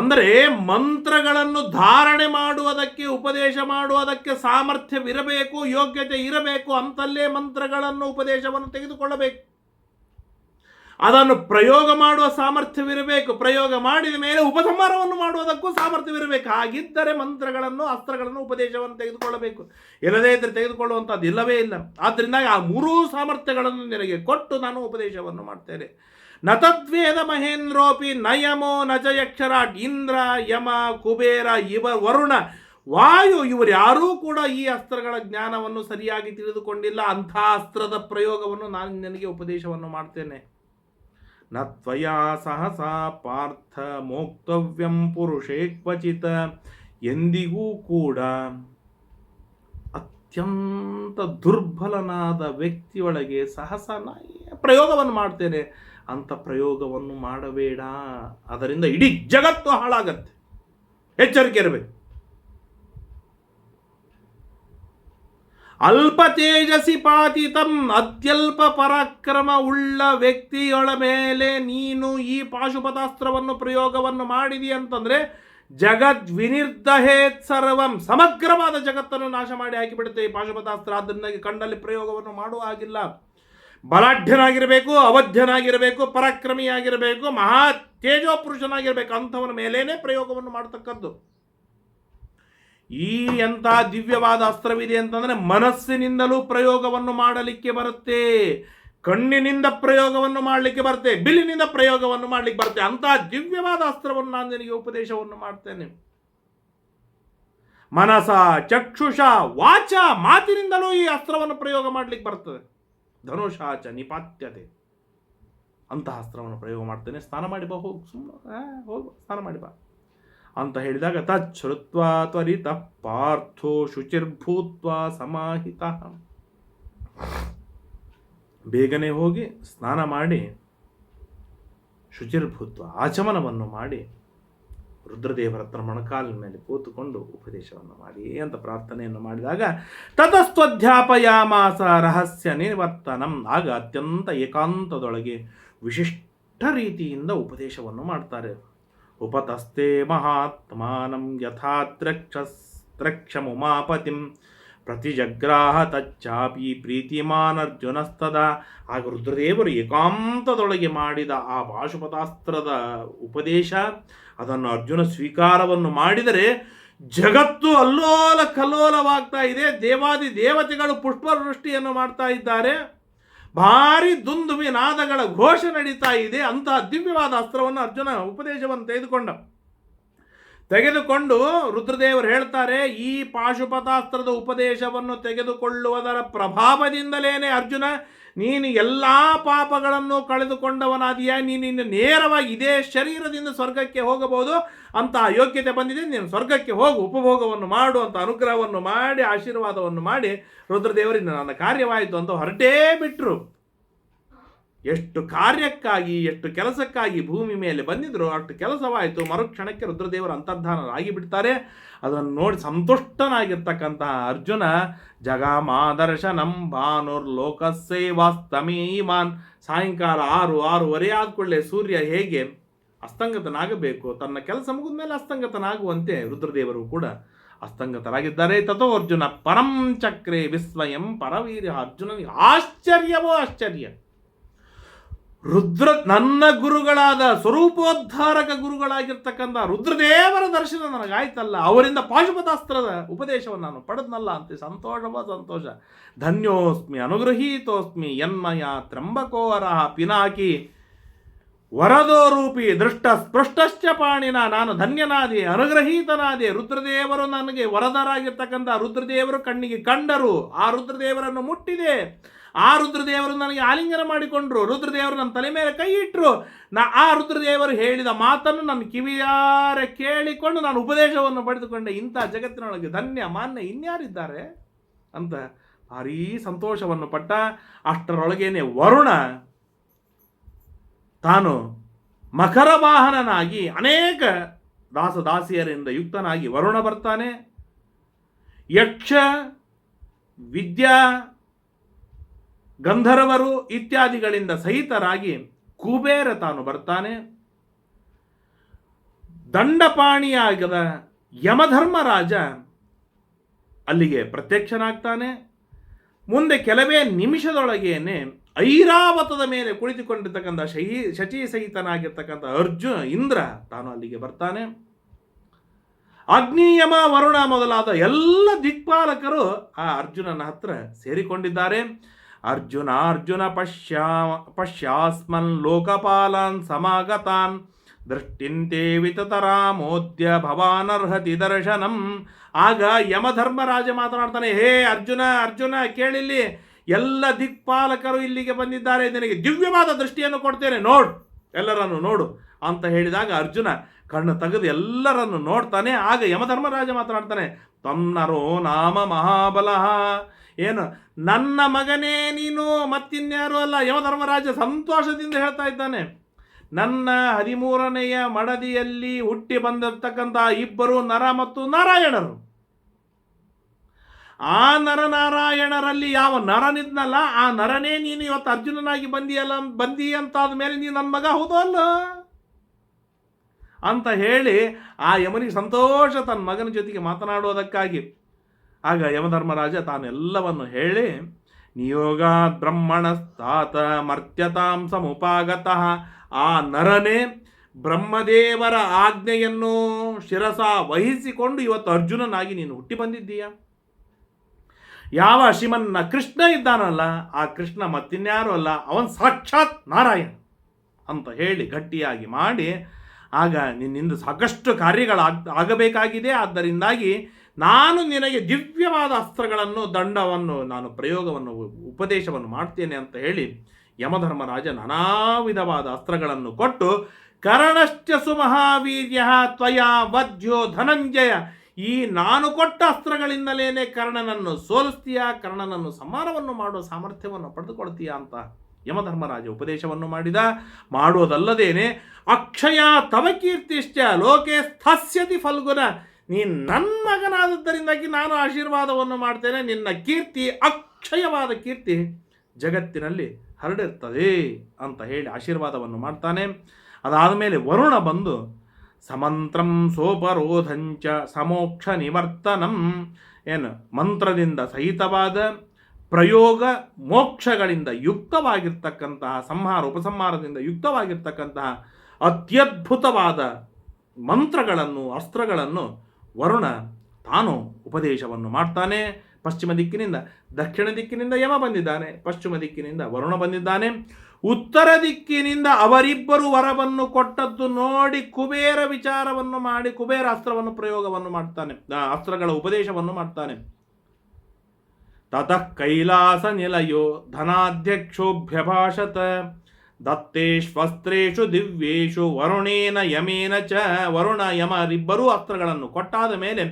ಅಂದರೆ ಮಂತ್ರಗಳನ್ನು ಧಾರಣೆ ಮಾಡುವುದಕ್ಕೆ, ಉಪದೇಶ ಮಾಡುವುದಕ್ಕೆ ಸಾಮರ್ಥ್ಯವಿರಬೇಕು, ಯೋಗ್ಯತೆ ಇರಬೇಕು. ಅಂತಲ್ಲೇ ಮಂತ್ರಗಳನ್ನು, ಉಪದೇಶವನ್ನು ತೆಗೆದುಕೊಳ್ಳಬೇಕು. ಅದನ್ನು ಪ್ರಯೋಗ ಮಾಡುವ ಸಾಮರ್ಥ್ಯವಿರಬೇಕು. ಪ್ರಯೋಗ ಮಾಡಿದ ಮೇಲೆ ಉಪಸಂಹಾರವನ್ನು ಮಾಡುವುದಕ್ಕೂ ಸಾಮರ್ಥ್ಯವಿರಬೇಕು. ಹಾಗಿದ್ದರೆ ಮಂತ್ರಗಳನ್ನು, ಅಸ್ತ್ರಗಳನ್ನು, ಉಪದೇಶವನ್ನು ತೆಗೆದುಕೊಳ್ಳಬೇಕು. ಇಲ್ಲದೇ ಇದ್ದರೆ ತೆಗೆದುಕೊಳ್ಳುವಂಥದ್ದು ಇಲ್ಲವೇ ಇಲ್ಲ. ಆದ್ದರಿಂದ ಆ ಮೂರೂ ಸಾಮರ್ಥ್ಯಗಳನ್ನು ನಿನಗೆ ಕೊಟ್ಟು ನಾನು ಉಪದೇಶವನ್ನು ಮಾಡ್ತೇನೆ. ನ ತದ್ವೇದ ಮಹೇಂದ್ರೋಪಿ ನಯಮೋ ನಜ ಯಕ್ಷರಾಟ್, ಇಂದ್ರ, ಯಮ, ಕುಬೇರ, ವರುಣ, ವಾಯು ಇವರು ಯಾರೂ ಕೂಡ ಈ ಅಸ್ತ್ರಗಳ ಜ್ಞಾನವನ್ನು ಸರಿಯಾಗಿ ತಿಳಿದುಕೊಂಡಿಲ್ಲ. ಅಂಥ ಅಸ್ತ್ರದ ಪ್ರಯೋಗವನ್ನು ನಾನು ನಿನಗೆ ಉಪದೇಶವನ್ನು ಮಾಡ್ತೇನೆ. ನ ತ್ವಯಾ ಸಹಸಾ ಪಾರ್ಥ ಮೋಕ್ತವ್ಯಂ ಪುರುಷೇ ಕ್ವಚಿತ, ಎಂದಿಗೂ ಕೂಡ ಅತ್ಯಂತ ದುರ್ಬಲನಾದ ವ್ಯಕ್ತಿಯೊಳಗೆ ಸಹಸ ಪ್ರಯೋಗವನ್ನು ಮಾಡ್ತೇನೆ ಅಂತ ಪ್ರಯೋಗವನ್ನು ಮಾಡಬೇಡ. ಅದರಿಂದ ಇಡೀ ಜಗತ್ತು ಹಾಳಾಗತ್ತೆ. ಎಚ್ಚರಿಕೆ ಇರಬೇಕು. ಅಲ್ಪ ತೇಜಸಿ ಪಾತಿತಂ, ಅತ್ಯಲ್ಪ ಪರಾಕ್ರಮ ಉಳ್ಳ ವ್ಯಕ್ತಿಯೊಳ ಮೇಲೆ ನೀನು ಈ ಪಾಶುಪತಾಸ್ತ್ರವನ್ನು ಪ್ರಯೋಗವನ್ನು ಮಾಡಿದಿ ಅಂತಂದ್ರೆ ಜಗದ್ ವಿನಿರ್ದಹೇತ್ ಸರ್ವಂ, ಸಮಗ್ರವಾದ ಜಗತ್ತನ್ನು ನಾಶ ಮಾಡಿ ಹಾಕಿಬಿಡುತ್ತೆ ಈ ಪಾಶುಪತಾಸ್ತ್ರ. ಅದನ್ನ ಕಣ್ಣಲ್ಲಿ ಪ್ರಯೋಗವನ್ನು ಮಾಡುವ ಹಾಗಿಲ್ಲ. ಬಲಾಢ್ಯನಾಗಿರಬೇಕು, ಅವಧ್ಯನಾಗಿರಬೇಕು, ಪರಾಕ್ರಮಿಯಾಗಿರಬೇಕು, ಮಹಾ ತೇಜೋ ಪುರುಷನಾಗಿರಬೇಕು. ಅಂಥವನ ಮೇಲೇನೆ ಪ್ರಯೋಗವನ್ನು ಮಾಡತಕ್ಕದ್ದು. ಈ ಎಂಥ ದಿವ್ಯವಾದ ಅಸ್ತ್ರವಿದೆ ಅಂತಂದರೆ ಮನಸ್ಸಿನಿಂದಲೂ ಪ್ರಯೋಗವನ್ನು ಮಾಡಲಿಕ್ಕೆ ಬರುತ್ತೆ, ಕಣ್ಣಿನಿಂದ ಪ್ರಯೋಗವನ್ನು ಮಾಡಲಿಕ್ಕೆ ಬರುತ್ತೆ, ಬಿಲ್ಲಿನಿಂದ ಪ್ರಯೋಗವನ್ನು ಮಾಡಲಿಕ್ಕೆ ಬರುತ್ತೆ. ಅಂಥ ದಿವ್ಯವಾದ ಅಸ್ತ್ರವನ್ನು ನಾನು ನಿನಗೆ ಉಪದೇಶವನ್ನು ಮಾಡ್ತೇನೆ. ಮನಸ, ಚಕ್ಷುಷ, ವಾಚ, ಮಾತಿನಿಂದಲೂ ಈ ಅಸ್ತ್ರವನ್ನು ಪ್ರಯೋಗ ಮಾಡಲಿಕ್ಕೆ ಬರ್ತದೆ. ಧನುಷಾಚ ನಿಪಾತ್ಯತೆ, ಅಂತಹ ಅಸ್ತ್ರವನ್ನು ಪ್ರಯೋಗ ಮಾಡ್ತೇನೆ. ಸ್ನಾನ ಮಾಡಿ ಬಾ, ಹೋಗು, ಸುಮ್ಮನೆ ಹೋಗು, ಸ್ನಾನ ಮಾಡಿ ಬಾ ಅಂತ ಹೇಳಿದಾಗ ತಚ್ಛ್ರುತ್ವಾ ತ್ವರಿತ ಪಾರ್ಥೋ ಶುಚಿರ್ಭೂತ್ವಾ ಸಮಾಹಿತ, ಬೇಗನೆ ಹೋಗಿ ಸ್ನಾನ ಮಾಡಿ ಶುಚಿರ್ಭೂತ್ವ ಆಚಮನವನ್ನು ಮಾಡಿ ರುದ್ರದೇವರ ಹತ್ರ ಮೊಣಕಾಲಿನ ಮೇಲೆ ಕೂತುಕೊಂಡು ಉಪದೇಶವನ್ನು ಮಾಡಿ ಅಂತ ಪ್ರಾರ್ಥನೆಯನ್ನು ಮಾಡಿದಾಗ ತತಸ್ತ್ವಧ್ಯಾಪಯಾಮಾಸ ರಹಸ್ಯ ನಿವರ್ತನಂ, ಆಗ ಅತ್ಯಂತ ಏಕಾಂತದೊಳಗೆ ವಿಶಿಷ್ಟ ರೀತಿಯಿಂದ ಉಪದೇಶವನ್ನು ಮಾಡ್ತಾರೆ. ಉಪತಸ್ತೆ ಮಹಾತ್ಮಾನಂ ಯಥಾ ತ್ರಕ್ಷಮುಮಾಪತಿಂ ಪ್ರತಿಜಗ್ರಾಹ ತಚ್ಚಾಪಿ ಪ್ರೀತಿಮಾನರ್ಜುನಸ್ತದ. ಆಗ ರುದ್ರದೇವರು ಏಕಾಂತದೊಳಗೆ ಮಾಡಿದ ಆ ಪಾಶುಪತಾಸ್ತ್ರದ ಉಪದೇಶ, ಅದನ್ನು ಅರ್ಜುನ ಸ್ವೀಕಾರವನ್ನು ಮಾಡಿದರೆ ಜಗತ್ತು ಅಲ್ಲೋಲ ಕಲ್ಲೋಲವಾಗ್ತಾ ಇದೆ. ದೇವಾದಿ ದೇವತೆಗಳು ಪುಷ್ಪವೃಷ್ಟಿಯನ್ನು ಮಾಡ್ತಾ ಇದ್ದಾರೆ. ಭಾರಿ ದುಂದುಮಿ ನಾದಗಳ ಘೋಷ ನಡೀತಾ ಇದೆ. ಅಂತಹ ದಿವ್ಯವಾದ ಅಸ್ತ್ರವನ್ನು ಅರ್ಜುನ ಉಪದೇಶವನ್ನು ತೆಗೆದುಕೊಂಡು ರುದ್ರದೇವರು ಹೇಳ್ತಾರೆ, ಈ ಪಾಶುಪತಾಸ್ತ್ರದ ಉಪದೇಶವನ್ನು ತೆಗೆದುಕೊಳ್ಳುವುದರ ಪ್ರಭಾವದಿಂದಲೇನೆ ಅರ್ಜುನ ನೀನು ಎಲ್ಲ ಪಾಪಗಳನ್ನು ಕಳೆದುಕೊಂಡವನಾದಿಯಾ, ನೀನು ನೇರವಾಗಿ ಇದೇ ಶರೀರದಿಂದ ಸ್ವರ್ಗಕ್ಕೆ ಹೋಗಬಹುದು ಅಂತ ಯೋಗ್ಯತೆ ಬಂದಿದೆ, ನೀನು ಸ್ವರ್ಗಕ್ಕೆ ಹೋಗು, ಉಪಭೋಗವನ್ನು ಮಾಡು ಅಂತ ಅನುಗ್ರಹವನ್ನು ಮಾಡಿ ಆಶೀರ್ವಾದವನ್ನು ಮಾಡಿ ರುದ್ರದೇವರಿಂದ ನನ್ನ ಕಾರ್ಯವಾಯಿತು ಅಂತ ಹೊರಟೇ ಬಿಟ್ಟರು. ಎಷ್ಟು ಕಾರ್ಯಕ್ಕಾಗಿ, ಎಷ್ಟು ಕೆಲಸಕ್ಕಾಗಿ ಭೂಮಿ ಮೇಲೆ ಬಂದಿದ್ರು ಅಷ್ಟು ಕೆಲಸವಾಯಿತು. ಮರುಕ್ಷಣಕ್ಕೆ ರುದ್ರದೇವರು ಅಂತರ್ಧಾನರಾಗಿ ಬಿಡ್ತಾರೆ. ಅದನ್ನು ನೋಡಿ ಸಂತುಷ್ಟನಾಗಿರ್ತಕ್ಕಂತಹ ಅರ್ಜುನ ಜಗಮಾದರ್ಶನಂ ಭಾನುರ್ಲೋಕಸ್ಸೇವಾಸ್ತಮೀಮಾನ್, ಸಾಯಂಕಾಲ 6:06 ಆದ್ಕೊಳ್ಳೆ ಸೂರ್ಯ ಹೇಗೆ ಅಸ್ತಂಗತನಾಗಬೇಕು, ತನ್ನ ಕೆಲಸ ಮುಗಿದ ಮೇಲೆ ಅಸ್ತಂಗತನಾಗುವಂತೆ ರುದ್ರದೇವರು ಕೂಡ ಅಸ್ತಂಗತರಾಗಿದ್ದಾರೆ. ತಥೋ ಅರ್ಜುನ ಪರಂ ಚಕ್ರೆ ವಿಸ್ಮಯಂ ಪರವೀರ್ಯ. ಅರ್ಜುನನಿಗೆ ಆಶ್ಚರ್ಯವೋ ಆಶ್ಚರ್ಯ. ನನ್ನ ಗುರುಗಳಾದ ಸ್ವರೂಪೋದ್ಧಾರಕ ಗುರುಗಳಾಗಿರ್ತಕ್ಕಂಥ ರುದ್ರದೇವರ ದರ್ಶನ ನನಗಾಯ್ತಲ್ಲ, ಅವರಿಂದ ಪಾಶುಪತಾಸ್ತ್ರದ ಉಪದೇಶವನ್ನು ನಾನು ಪಡೆದ್ನಲ್ಲ ಅಂತ ಸಂತೋಷ. ಧನ್ಯೋಸ್ಮಿ ಅನುಗೃಹೀತೋಸ್ಮಿ ಯನ್ಮಯ ತ್ರಂಬಕೋವರಃ ಪಿನಾಕಿ ವರದೋ ರೂಪಿ ದೃಷ್ಟ ಸ್ಪೃಷ್ಟಶ್ಚ ಪಾಣಿನ. ನಾನು ಧನ್ಯನಾದೆ, ಅನುಗ್ರಹೀತನಾದೆ. ರುದ್ರದೇವರು ನನಗೆ ವರದರಾಗಿರ್ತಕ್ಕಂಥ ರುದ್ರದೇವರು ಕಣ್ಣಿಗೆ ಕಂಡರು, ಆ ರುದ್ರದೇವರನ್ನು ಮುಟ್ಟಿದೆ, ಆ ರುದ್ರದೇವರು ನನಗೆ ಆಲಿಂಗನ ಮಾಡಿಕೊಂಡ್ರು, ರುದ್ರದೇವರು ನನ್ನ ತಲೆ ಮೇಲೆ ಕೈ ಇಟ್ಟರು, ಆ ರುದ್ರದೇವರು ಹೇಳಿದ ಮಾತನ್ನು ನನ್ನ ಕಿವಿಯಾರೆ ಕೇಳಿಕೊಂಡು ನಾನು ಉಪದೇಶವನ್ನು ಪಡೆದುಕೊಂಡೆ. ಇಂಥ ಜಗತ್ತಿನೊಳಗೆ ಧನ್ಯ ಮಾನ್ಯ ಇನ್ಯಾರಿದ್ದಾರೆ ಅಂತ ಭಾರೀ ಸಂತೋಷವನ್ನು ಪಟ್ಟ. ಅಷ್ಟರೊಳಗೇನೆ ವರುಣ ತಾನು ಮಕರ ವಾಹನನಾಗಿ ಅನೇಕ ದಾಸದಾಸಿಯರಿಂದ ಯುಕ್ತನಾಗಿ ವರುಣ ಬರ್ತಾನೆ. ಯಕ್ಷ ವಿದ್ಯಾ ಗಂಧರ್ವರು ಇತ್ಯಾದಿಗಳಿಂದ ಸಹಿತರಾಗಿ ಕುಬೇರ ತಾನು ಬರ್ತಾನೆ. ದಂಡಪಾಣಿಯಾಗದ ಯಮಧರ್ಮರಾಜ ಅಲ್ಲಿಗೆ ಪ್ರತ್ಯಕ್ಷನಾಗ್ತಾನೆ. ಮುಂದೆ ಕೆಲವೇ ನಿಮಿಷದೊಳಗೇನೆ ಐರಾವತದ ಮೇಲೆ ಕುಳಿತುಕೊಂಡಿರ್ತಕ್ಕಂಥ ಶಚಿ ಸಹಿತನಾಗಿರ್ತಕ್ಕಂಥ ಇಂದ್ರ ತಾನು ಅಲ್ಲಿಗೆ ಬರ್ತಾನೆ. ಅಗ್ನಿಯಮ ವರುಣ ಮೊದಲಾದ ಎಲ್ಲ ದಿಕ್ಪಾಲಕರು ಆ ಅರ್ಜುನನ ಹತ್ರ ಸೇರಿಕೊಂಡಿದ್ದಾರೆ. ಅರ್ಜುನ ಪಶ್ಯಾಸ್ಮನ್ ಲೋಕಪಾಲಾನ್ ಸಮಾಗತಾನ್ ದೃಷ್ಟಿಂತೆ ವಿತತರಾಮೋದ್ಯ ಭವಾನರ್ಹತಿ ದರ್ಶನಂ. ಆಗ ಯಮಧರ್ಮರಾಜ ಮಾತನಾಡ್ತಾನೆ, ಹೇ ಅರ್ಜುನ ಕೇಳಿಲ್ಲಿ, ಎಲ್ಲ ದಿಕ್ಪಾಲಕರು ಇಲ್ಲಿಗೆ ಬಂದಿದ್ದಾರೆ, ನಿನಗೆ ದಿವ್ಯವಾದ ದೃಷ್ಟಿಯನ್ನು ಕೊಡ್ತೇನೆ, ಎಲ್ಲರನ್ನು ನೋಡು ಅಂತ ಹೇಳಿದಾಗ ಅರ್ಜುನ ಕಣ್ಣು ತೆಗೆದು ಎಲ್ಲರನ್ನು ನೋಡ್ತಾನೆ. ಆಗ ಯಮಧರ್ಮರಾಜ ಮಾತನಾಡ್ತಾನೆ, ತನ್ನರೋ ನಾಮ ಮಹಾಬಲಃ. ಏನು, ನನ್ನ ಮಗನೇ ನೀನು, ಮತ್ತಿನ್ಯಾರು ಅಲ್ಲ. ಯಮಧರ್ಮರಾಜ ಸಂತೋಷದಿಂದ ಹೇಳ್ತಾ ಇದ್ದಾನೆ, ನನ್ನ 13ನೆಯ ಮಡದಿಯಲ್ಲಿ ಹುಟ್ಟಿ ಬಂದಿರತಕ್ಕಂಥ ಇಬ್ಬರು ನರ ಮತ್ತು ನಾರಾಯಣರು, ಆ ನರನಾರಾಯಣರಲ್ಲಿ ಯಾವ ನರನಿದ್ನಲ್ಲ ಆ ನರನೇ ನೀನು ಇವತ್ತು ಅರ್ಜುನನಾಗಿ ಬಂದಿ ಅಂತಾದ ಮೇಲೆ ನೀನು ನನ್ನ ಮಗ ಹೌದು ಅಲ್ಲ ಅಂತ ಹೇಳಿ ಆ ಯಮನಿಗೆ ಸಂತೋಷ ತನ್ನ ಮಗನ ಜೊತೆಗೆ ಮಾತನಾಡುವುದಕ್ಕಾಗಿ. ಆಗ ಯಮಧರ್ಮರಾಜ ತಾನೆಲ್ಲವನ್ನು ಹೇಳಿ, ನಿಯೋಗಾತ್ ಬ್ರಹ್ಮಣಸ್ತಾತ ಮರ್ತ್ಯತಾಂ ಸಮುಪಾಗತಃ. ಆ ನರನೇ ಬ್ರಹ್ಮದೇವರ ಆಜ್ಞೆಯನ್ನು ಶಿರಸ ವಹಿಸಿಕೊಂಡು ಇವತ್ತು ಅರ್ಜುನನಾಗಿ ನೀನು ಹುಟ್ಟಿ ಬಂದಿದ್ದೀಯ. ಯಾವ ಶ್ರೀಮನ್ನ ಕೃಷ್ಣ ಇದ್ದಾನಲ್ಲ, ಆ ಕೃಷ್ಣ ಮತ್ತಿನ್ಯಾರು ಅಲ್ಲ, ಅವನ್ ಸಾಕ್ಷಾತ್ ನಾರಾಯಣ ಅಂತ ಹೇಳಿ ಗಟ್ಟಿಯಾಗಿ ಮಾಡಿ, ಆಗ ನಿನ್ನಿಂದ ಸಾಕಷ್ಟು ಕಾರ್ಯಗಳಾಗಬೇಕಾಗಿದೆ, ಆದ್ದರಿಂದಾಗಿ ನಾನು ನಿನಗೆ ದಿವ್ಯವಾದ ಅಸ್ತ್ರಗಳನ್ನು ದಂಡವನ್ನು ನಾನು ಪ್ರಯೋಗವನ್ನು ಉಪದೇಶವನ್ನು ಮಾಡ್ತೇನೆ ಅಂತ ಹೇಳಿ ಯಮಧರ್ಮರಾಜ ನಾನಾ ವಿಧವಾದ ಅಸ್ತ್ರಗಳನ್ನು ಕೊಟ್ಟು, ಕರ್ಣಶ್ಚ ಸುಮಹಾವೀರ್ಯ ತ್ವಯಾ ವಧ್ಯ ಧನಂಜಯ. ಈ ನಾನು ಕೊಟ್ಟ ಅಸ್ತ್ರಗಳಿಂದಲೇ ಕರ್ಣನನ್ನು ಸೋಲಿಸ್ತೀಯ, ಕರ್ಣನನ್ನು ಸಂಹಾರವನ್ನು ಮಾಡುವ ಸಾಮರ್ಥ್ಯವನ್ನು ಪಡೆದುಕೊಳ್ತೀಯ ಅಂತ ಯಮಧರ್ಮರಾಜ ಉಪದೇಶವನ್ನು ಮಾಡೋದಲ್ಲದೇನೆ ಅಕ್ಷಯ ತವ ಕೀರ್ತಿಶ್ಚ ಲೋಕೆ ಸ್ಥಾಸ್ಯತಿ ಫಲ್ಗುನ. ನೀನು ನನ್ನ ಮಗನಾದದ್ದರಿಂದಾಗಿ ನಾನು ಆಶೀರ್ವಾದವನ್ನು ಮಾಡ್ತೇನೆ, ನಿನ್ನ ಕೀರ್ತಿ ಅಕ್ಷಯವಾದ ಕೀರ್ತಿ ಜಗತ್ತಿನಲ್ಲಿ ಹರಡಿರ್ತದೆ ಅಂತ ಹೇಳಿ ಆಶೀರ್ವಾದವನ್ನು ಮಾಡ್ತಾನೆ. ಅದಾದ ಮೇಲೆ ವರುಣ ಬಂದು ಸಮಂತ್ರಂ ಸೋಪರೋಧಂಚ ಸಮೋಕ್ಷ ನಿವರ್ತನಂ. ಏನು, ಮಂತ್ರದಿಂದ ಸಹಿತವಾದ ಪ್ರಯೋಗ ಮೋಕ್ಷಗಳಿಂದ ಯುಕ್ತವಾಗಿರ್ತಕ್ಕಂತಹ ಸಂಹಾರ ಉಪಸಂಹಾರದಿಂದ ಯುಕ್ತವಾಗಿರ್ತಕ್ಕಂತಹ ಅತ್ಯದ್ಭುತವಾದ ಮಂತ್ರಗಳನ್ನು ಅಸ್ತ್ರಗಳನ್ನು ವರುಣ ತಾನು ಉಪದೇಶವನ್ನು ಮಾಡ್ತಾನೆ. ಪಶ್ಚಿಮ ದಿಕ್ಕಿನಿಂದ ದಕ್ಷಿಣ ದಿಕ್ಕಿನಿಂದ ಯಮ ಬಂದಿದ್ದಾನೆ, ಪಶ್ಚಿಮ ದಿಕ್ಕಿನಿಂದ ವರುಣ ಬಂದಿದ್ದಾನೆ. ಉತ್ತರ ದಿಕ್ಕಿನಿಂದ ಅವರಿಬ್ಬರು ವರವನ್ನು ಕೊಟ್ಟದ್ದು ನೋಡಿ ಕುಬೇರ ವಿಚಾರವನ್ನು ಮಾಡಿ ಕುಬೇರ ಅಸ್ತ್ರವನ್ನು ಪ್ರಯೋಗವನ್ನು ಮಾಡ್ತಾನೆ, ಅಸ್ತ್ರಗಳ ಉಪದೇಶವನ್ನು ಮಾಡ್ತಾನೆ. ತತಃ ಕೈಲಾಸ ನಿಲಯೋ ಧನಾಧ್ಯಕ್ಷೋಭ್ಯಭಾಷತ ದತ್ತೇಶ್ವಸ್ತ್ರೇಷು ದಿವ್ಯೇಶು ವರುಣೇನ ಯಮೇನ ಚ. ವರುಣ ಯಮರಿಬ್ಬರೂ ಅಸ್ತ್ರಗಳನ್ನು ಕೊಟ್ಟಾದ ಮೇಲೆ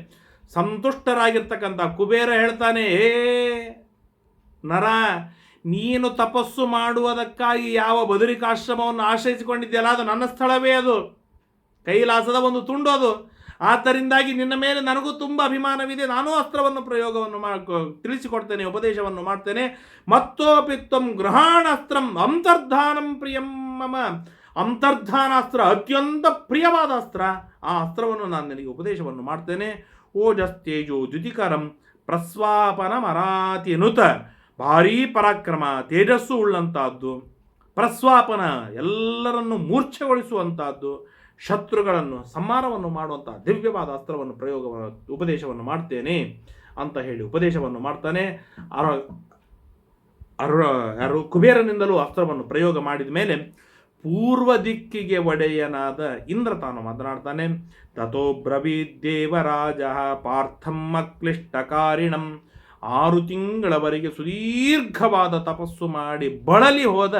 ಸಂತುಷ್ಟರಾಗಿರ್ತಕ್ಕಂಥ ಕುಬೇರ ಹೇಳ್ತಾನೆ, ಹೇ ನರ, ನೀನು ತಪಸ್ಸು ಮಾಡುವುದಕ್ಕಾಗಿ ಯಾವ ಬದರಿಕಾಶ್ರಮವನ್ನು ಆಶ್ರಯಿಸಿಕೊಂಡಿದೆಯಲ್ಲ ಅದು ನನ್ನ ಸ್ಥಳವೇ, ಅದು ಕೈಲಾಸದ ಒಂದು ತುಂಡು ಅದು. ಆದ್ದರಿಂದಾಗಿ ನಿನ್ನ ಮೇಲೆ ನನಗೂ ತುಂಬ ಅಭಿಮಾನವಿದೆ, ನಾನೂ ಅಸ್ತ್ರವನ್ನು ಪ್ರಯೋಗವನ್ನು ತಿಳಿಸಿಕೊಡ್ತೇನೆ, ಉಪದೇಶವನ್ನು ಮಾಡ್ತೇನೆ. ಮತ್ತೋಪಿತ್ವಂ ಗೃಹಾಣಾಸ್ತ್ರಂ ಅಂತರ್ಧಾನಂ ಪ್ರಿಯಂ ಮಮ. ಅಂತರ್ಧಾನಾಸ್ತ್ರ ಅತ್ಯಂತ ಪ್ರಿಯವಾದ ಅಸ್ತ್ರ, ಆ ಅಸ್ತ್ರವನ್ನು ನಾನು ನಿನಗೆ ಉಪದೇಶವನ್ನು ಮಾಡ್ತೇನೆ. ಓಜಸ್ತೇಜೋ ದ್ಯುತಿಕರಂ ಪ್ರಸ್ವಾಪನ ಮರಾತಿ ನುತ. ಭಾರೀ ಪರಾಕ್ರಮ, ತೇಜಸ್ಸು ಉಳ್ಳಂತಹದ್ದು, ಪ್ರಸ್ವಾಪನ ಎಲ್ಲರನ್ನು ಮೂರ್ಛೆಗೊಳಿಸುವಂತಹದ್ದು, ಶತ್ರುಗಳನ್ನು ಸಂಹಾರವನ್ನು ಮಾಡುವಂತಹ ದಿವ್ಯವಾದ ಅಸ್ತ್ರವನ್ನು ಉಪದೇಶವನ್ನು ಮಾಡ್ತೇನೆ ಅಂತ ಹೇಳಿ ಉಪದೇಶವನ್ನು ಮಾಡ್ತಾನೆ. ಯಾರು ಕುಬೇರನಿಂದಲೂ ಅಸ್ತ್ರವನ್ನು ಪ್ರಯೋಗ ಮಾಡಿದ ಮೇಲೆ ಪೂರ್ವ ದಿಕ್ಕಿಗೆ ಒಡೆಯನಾದ ಇಂದ್ರ ತಾನು ಮಾತನಾಡ್ತಾನೆ. ತಥೋ ಬ್ರವೀತ್ ದೇವರಾಜ ಪಾರ್ಥಂ ಅಕ್ಲಿಷ್ಟಕಾರಿಣಂ. 6 ತಿಂಗಳವರೆಗೆ ಸುದೀರ್ಘವಾದ ತಪಸ್ಸು ಮಾಡಿ ಬಳಲಿ ಹೋದ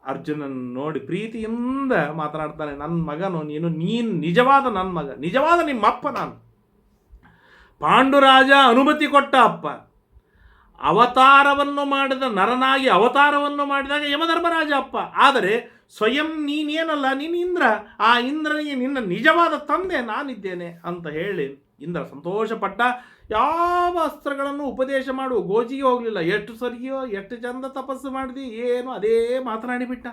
ಅರ್ಜುನನ್ ನೋಡಿ ಪ್ರೀತಿಯಿಂದ ಮಾತನಾಡ್ತಾನೆ. ನನ್ನ ಮಗನು ನೀನು ನಿಜವಾದ ನನ್ನ ಮಗ, ನಿಜವಾದ ನಿಮ್ಮ ಅಪ್ಪ ನಾನು. ಪಾಂಡುರಾಜ ಅನುಮತಿ ಕೊಟ್ಟ ಅಪ್ಪ. ಅವತಾರವನ್ನು ಮಾಡಿದ ನರನಾಗಿ ಅವತಾರವನ್ನು ಮಾಡಿದಾಗ ಯಮಧರ್ಮರಾಜ ಅಪ್ಪ. ಆದರೆ ಸ್ವಯಂ ನೀನೇನಲ್ಲ, ನೀನು ಇಂದ್ರ. ಆ ಇಂದ್ರನಿಗೆ ನಿನ್ನ ನಿಜವಾದ ತಂದೆ ನಾನಿದ್ದೇನೆ ಅಂತ ಹೇಳಿ ಇಂದ್ರ ಸಂತೋಷಪಟ್ಟ. ಯಾವ ಅಸ್ತ್ರಗಳನ್ನು ಉಪದೇಶ ಮಾಡುವ ಗೋಜಿಗೆ ಹೋಗಲಿಲ್ಲ. ಎಷ್ಟು ಸರಿಯೋ, ಎಷ್ಟು ಚಂದ ತಪಸ್ಸು ಮಾಡಿದಿ, ಏನು ಅದೇ ಮಾತನಾಡಿಬಿಟ್ಟ.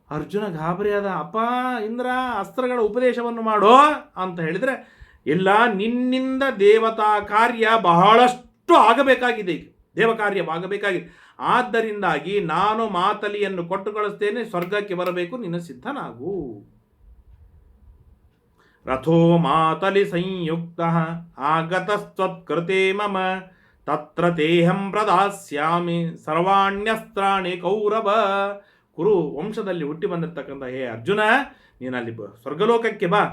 ಅರ್ಜುನ ಗಾಬರಿಯಾದ. ಅಪ್ಪ ಇಂದ್ರ, ಅಸ್ತ್ರಗಳ ಉಪದೇಶವನ್ನು ಮಾಡೋ ಅಂತ ಹೇಳಿದರೆ, ಇಲ್ಲ, ನಿನ್ನಿಂದ ದೇವತಾ ಕಾರ್ಯ ಬಹಳಷ್ಟು ಆಗಬೇಕಾಗಿದೆ, ಈಗ ದೇವಕಾರ್ಯವಾಗಬೇಕಾಗಿದೆ. ಆದ್ದರಿಂದಾಗಿ ನಾನು ಮಾತಲಿಯನ್ನು ಕೊಟ್ಟು ಕಳಿಸ್ತೇನೆ, ಸ್ವರ್ಗಕ್ಕೆ ಬರಬೇಕು, ನಿನ್ನ ಸಿದ್ಧನಾಗು. ರಥೋ ಮಾತಲಿ ಸಂಯುಕ್ತ ಆಗತಸ್ತ್ವತ್ಕೃತೆ ಮಮ ತತ್ರ ತೇಹಂ ಪ್ರದಾಸ್ಯಾಮಿ ಸರ್ವಾಣ್ಯಸ್ತ್ರಾಣಿ ಕೌರವ. ಕುರು ವಂಶದಲ್ಲಿ ಹುಟ್ಟಿ ಬಂದಿರತಕ್ಕಂಥ ಹೇ ಅರ್ಜುನ, ನೀನಲ್ಲಿ ಸ್ವರ್ಗಲೋಕಕ್ಕೆ ಬಾ.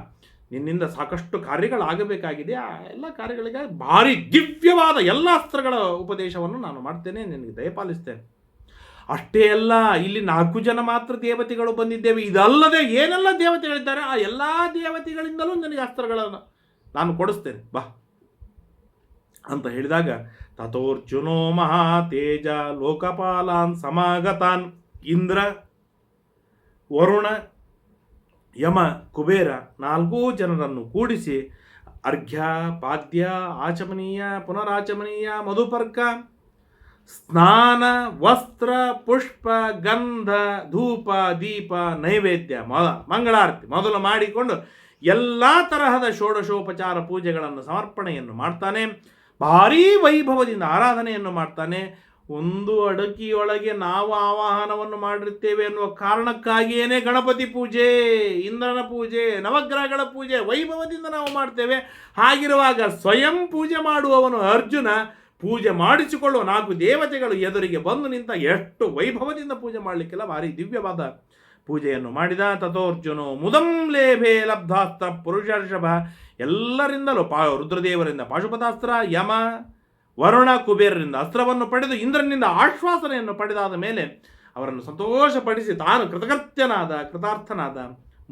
ನಿನ್ನಿಂದ ಸಾಕಷ್ಟು ಕಾರ್ಯಗಳಾಗಬೇಕಾಗಿದೆ. ಆ ಎಲ್ಲ ಕಾರ್ಯಗಳಿಗೆ ಭಾರಿ ದಿವ್ಯವಾದ ಎಲ್ಲ ಅಸ್ತ್ರಗಳ ಉಪದೇಶವನ್ನು ನಾನು ಮಾಡ್ತೇನೆ, ನಿನಗೆ ದಯಪಾಲಿಸ್ತೇನೆ. ಅಷ್ಟೇ ಅಲ್ಲ, ಇಲ್ಲಿ 4 ಜನ ಮಾತ್ರ ದೇವತೆಗಳು ಬಂದಿದ್ದೇವೆ. ಇದಲ್ಲದೆ ಏನೆಲ್ಲ ದೇವತೆಗಳಿದ್ದಾರೆ ಆ ಎಲ್ಲ ದೇವತೆಗಳಿಂದಲೂ ನನಗೆ ಅಸ್ತ್ರಗಳನ್ನು ನಾನು ಕೊಡಿಸ್ತೇನೆ, ಬಾ ಅಂತ ಹೇಳಿದಾಗ ತಥೋರ್ಜುನೋ ಮಹಾತೇಜ ಲೋಕಪಾಲಾನ್ ಸಮಾಗತಾನ್. ಇಂದ್ರ, ವರುಣ, ಯಮ, ಕುಬೇರ 4 ಜನರನ್ನು ಕೂಡಿಸಿ ಅರ್ಘ್ಯ, ಪಾದ್ಯ, ಆಚಮನೀಯ, ಪುನರಾಚಮನೀಯ, ಮಧುಪರ್ಕ, ಸ್ನಾನ, ವಸ್ತ್ರ, ಪುಷ್ಪ, ಗಂಧ, ಧೂಪ, ದೀಪ, ನೈವೇದ್ಯ, ಮಂಗಳಾರತಿ ಮೊದಲು ಮಾಡಿಕೊಂಡು ಎಲ್ಲ ತರಹದ ಷೋಡಶೋಪಚಾರ ಪೂಜೆಗಳನ್ನು ಸಮರ್ಪಣೆಯನ್ನು ಮಾಡ್ತಾನೆ. ಭಾರೀ ವೈಭವದಿಂದ ಆರಾಧನೆಯನ್ನು ಮಾಡ್ತಾನೆ. ಒಂದು ಅಡಕಿಯೊಳಗೆ ನಾವು ಆವಾಹನವನ್ನು ಮಾಡಿರ್ತೇವೆ ಎನ್ನುವ ಕಾರಣಕ್ಕಾಗಿಯೇ ಗಣಪತಿ ಪೂಜೆ, ಇಂದ್ರನ ಪೂಜೆ, ನವಗ್ರಹಗಳ ಪೂಜೆ ವೈಭವದಿಂದ ನಾವು ಮಾಡ್ತೇವೆ. ಹಾಗಿರುವಾಗ ಸ್ವಯಂ ಪೂಜೆ ಮಾಡುವವನು ಅರ್ಜುನ ಪೂಜೆ ಮಾಡಿಸಿಕೊಳ್ಳುವ 4 ದೇವತೆಗಳು ಎದುರಿಗೆ ಬಂದು ನಿಂತ ಎಷ್ಟು ವೈಭವದಿಂದ ಪೂಜೆ ಮಾಡಲಿಕ್ಕೆಲ್ಲ ಭಾರಿ ದಿವ್ಯವಾದ ಪೂಜೆಯನ್ನು ಮಾಡಿದ. ತಥೋರ್ಜುನೋ ಮುದಂ ಲೇಭೆ ಲಬ್ಧಾಸ್ತ್ರ ಪುರುಷರ್ಷಭ. ಎಲ್ಲರಿಂದಲೂ ರುದ್ರದೇವರಿಂದ ಪಾಶುಪತಾಸ್ತ್ರ, ಯಮ, ವರುಣ, ಕುಬೇರರಿಂದ ಅಸ್ತ್ರವನ್ನು ಪಡೆದು ಇಂದ್ರನಿಂದ ಆಶ್ವಾಸನೆಯನ್ನು ಪಡೆದಾದ ಮೇಲೆ ಅವರನ್ನು ಸಂತೋಷಪಡಿಸಿ ತಾನು ಕೃತಾರ್ಥನಾದ.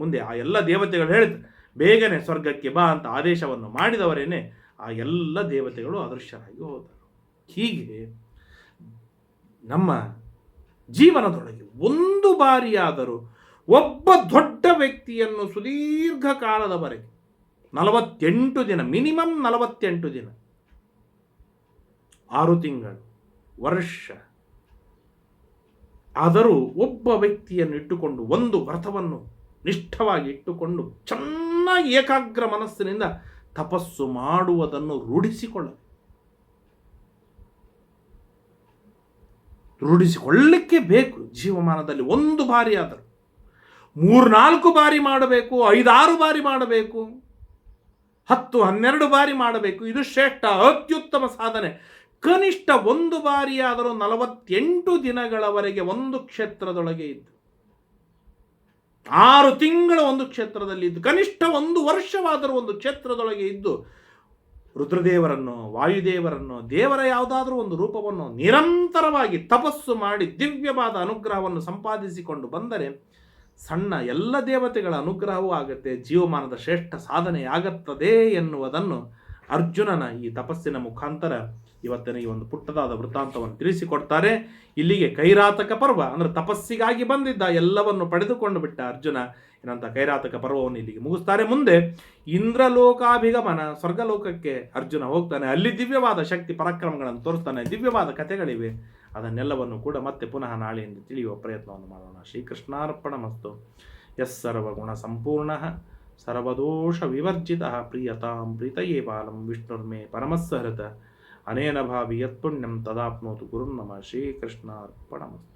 ಮುಂದೆ ಆ ಎಲ್ಲ ದೇವತೆಗಳು ಹೇಳಿದ್ರು, ಬೇಗನೆ ಸ್ವರ್ಗಕ್ಕೆ ಬಾ ಅಂತ ಆದೇಶವನ್ನು ಮಾಡಿದವರೇನೆ ಆ ಎಲ್ಲ ದೇವತೆಗಳು ಅದೃಶ್ಯರಾಗಿ ಹೋದರು. ಹೀಗೆ ನಮ್ಮ ಜೀವನದೊಳಗೆ ಒಂದು ಬಾರಿಯಾದರೂ ಒಬ್ಬ ದೊಡ್ಡ ವ್ಯಕ್ತಿಯನ್ನು ಸುದೀರ್ಘ ಕಾಲದವರೆಗೆ 48 ದಿನ, ಮಿನಿಮಮ್ 48 ದಿನ, 6 ತಿಂಗಳು, ವರ್ಷ ಆದರೂ ಒಬ್ಬ ವ್ಯಕ್ತಿಯನ್ನು ಇಟ್ಟುಕೊಂಡು ಒಂದು ವ್ರತವನ್ನು ನಿಷ್ಠವಾಗಿ ಇಟ್ಟುಕೊಂಡು ಚೆನ್ನಾಗಿ ಏಕಾಗ್ರ ಮನಸ್ಸಿನಿಂದ ತಪಸ್ಸು ಮಾಡುವುದನ್ನು ರೂಢಿಸಿಕೊಳ್ಳಲಿಕ್ಕೆ ಬೇಕು. ಜೀವಮಾನದಲ್ಲಿ ಒಂದು ಬಾರಿ ಆದರೂ 3-4 ಬಾರಿ ಮಾಡಬೇಕು, 5-6 ಬಾರಿ ಮಾಡಬೇಕು, 10-12 ಬಾರಿ ಮಾಡಬೇಕು. ಇದು ಶ್ರೇಷ್ಠ, ಅತ್ಯುತ್ತಮ ಸಾಧನೆ. ಕನಿಷ್ಠ ಒಂದು ಬಾರಿಯಾದರೂ 48 ದಿನಗಳವರೆಗೆ ಒಂದು ಕ್ಷೇತ್ರದೊಳಗೆ ಇದ್ದು, 6 ತಿಂಗಳು ಒಂದು ಕ್ಷೇತ್ರದಲ್ಲಿ ಇದ್ದು, ಕನಿಷ್ಠ 1 ವರ್ಷವಾದರೂ ಒಂದು ಕ್ಷೇತ್ರದೊಳಗೆ ಇದ್ದು ರುದ್ರದೇವರನ್ನು, ವಾಯುದೇವರನ್ನು, ದೇವರ ಯಾವುದಾದ್ರೂ ಒಂದು ರೂಪವನ್ನು ನಿರಂತರವಾಗಿ ತಪಸ್ಸು ಮಾಡಿ ದಿವ್ಯವಾದ ಅನುಗ್ರಹವನ್ನು ಸಂಪಾದಿಸಿಕೊಂಡು ಬಂದರೆ ಸಣ್ಣ ಎಲ್ಲ ದೇವತೆಗಳ ಅನುಗ್ರಹವೂ ಆಗುತ್ತೆ, ಜೀವಮಾನದ ಶ್ರೇಷ್ಠ ಸಾಧನೆಯಾಗುತ್ತದೆ ಎನ್ನುವುದನ್ನು ಅರ್ಜುನನ ಈ ತಪಸ್ಸಿನ ಮುಖಾಂತರ ಇವತ್ತಿನ ಈ ಒಂದು ಪುಟ್ಟದಾದ ವೃತ್ತಾಂತವನ್ನು ತಿಳಿಸಿಕೊಡ್ತಾರೆ. ಇಲ್ಲಿಗೆ ಕೈರಾತಕ ಪರ್ವ ಅಂದರೆ ತಪಸ್ಸಿಗಾಗಿ ಬಂದಿದ್ದ ಎಲ್ಲವನ್ನು ಪಡೆದುಕೊಂಡು ಬಿಟ್ಟ ಅರ್ಜುನ ಏನಂತ ಕೈರಾತಕ ಪರ್ವವನ್ನು ಇಲ್ಲಿಗೆ ಮುಗಿಸ್ತಾರೆ. ಮುಂದೆ ಇಂದ್ರಲೋಕಾಭಿಗಮನ, ಸ್ವರ್ಗಲೋಕಕ್ಕೆ ಅರ್ಜುನ ಹೋಗ್ತಾನೆ. ಅಲ್ಲಿ ದಿವ್ಯವಾದ ಶಕ್ತಿ ಪರಾಕ್ರಮಗಳನ್ನು ತೋರಿಸ್ತಾನೆ, ದಿವ್ಯವಾದ ಕಥೆಗಳಿವೆ. ಅದನ್ನೆಲ್ಲವನ್ನು ಕೂಡ ಮತ್ತೆ ಪುನಃ ನಾಳೆಯಿಂದ ತಿಳಿಯುವ ಪ್ರಯತ್ನವನ್ನು ಮಾಡೋಣ. ಶ್ರೀಕೃಷ್ಣಾರ್ಪಣಮಸ್ತು. ಯಸ್ಸರ್ವಗುಣ ಸಂಪೂರ್ಣ ಸರ್ವದೋಷ ವಿವರ್ಜಿತ ಪ್ರಿಯತಾಂ ಪ್ರೀತಯೇ ಬಾಲಂ ವಿಷ್ಣುರ್ಮೇ ಪರಮಸ್ಸ ಹೃತ ಅನೇನ ಭಾವಿ ಯತ್ಪುಣ್ಯಂ ತದಾಪ್ನೋತು ಗುರುಂ ನಮಃ ಶ್ರೀಕೃಷ್ಣಾರ್ಪಣಮಸ್ತು.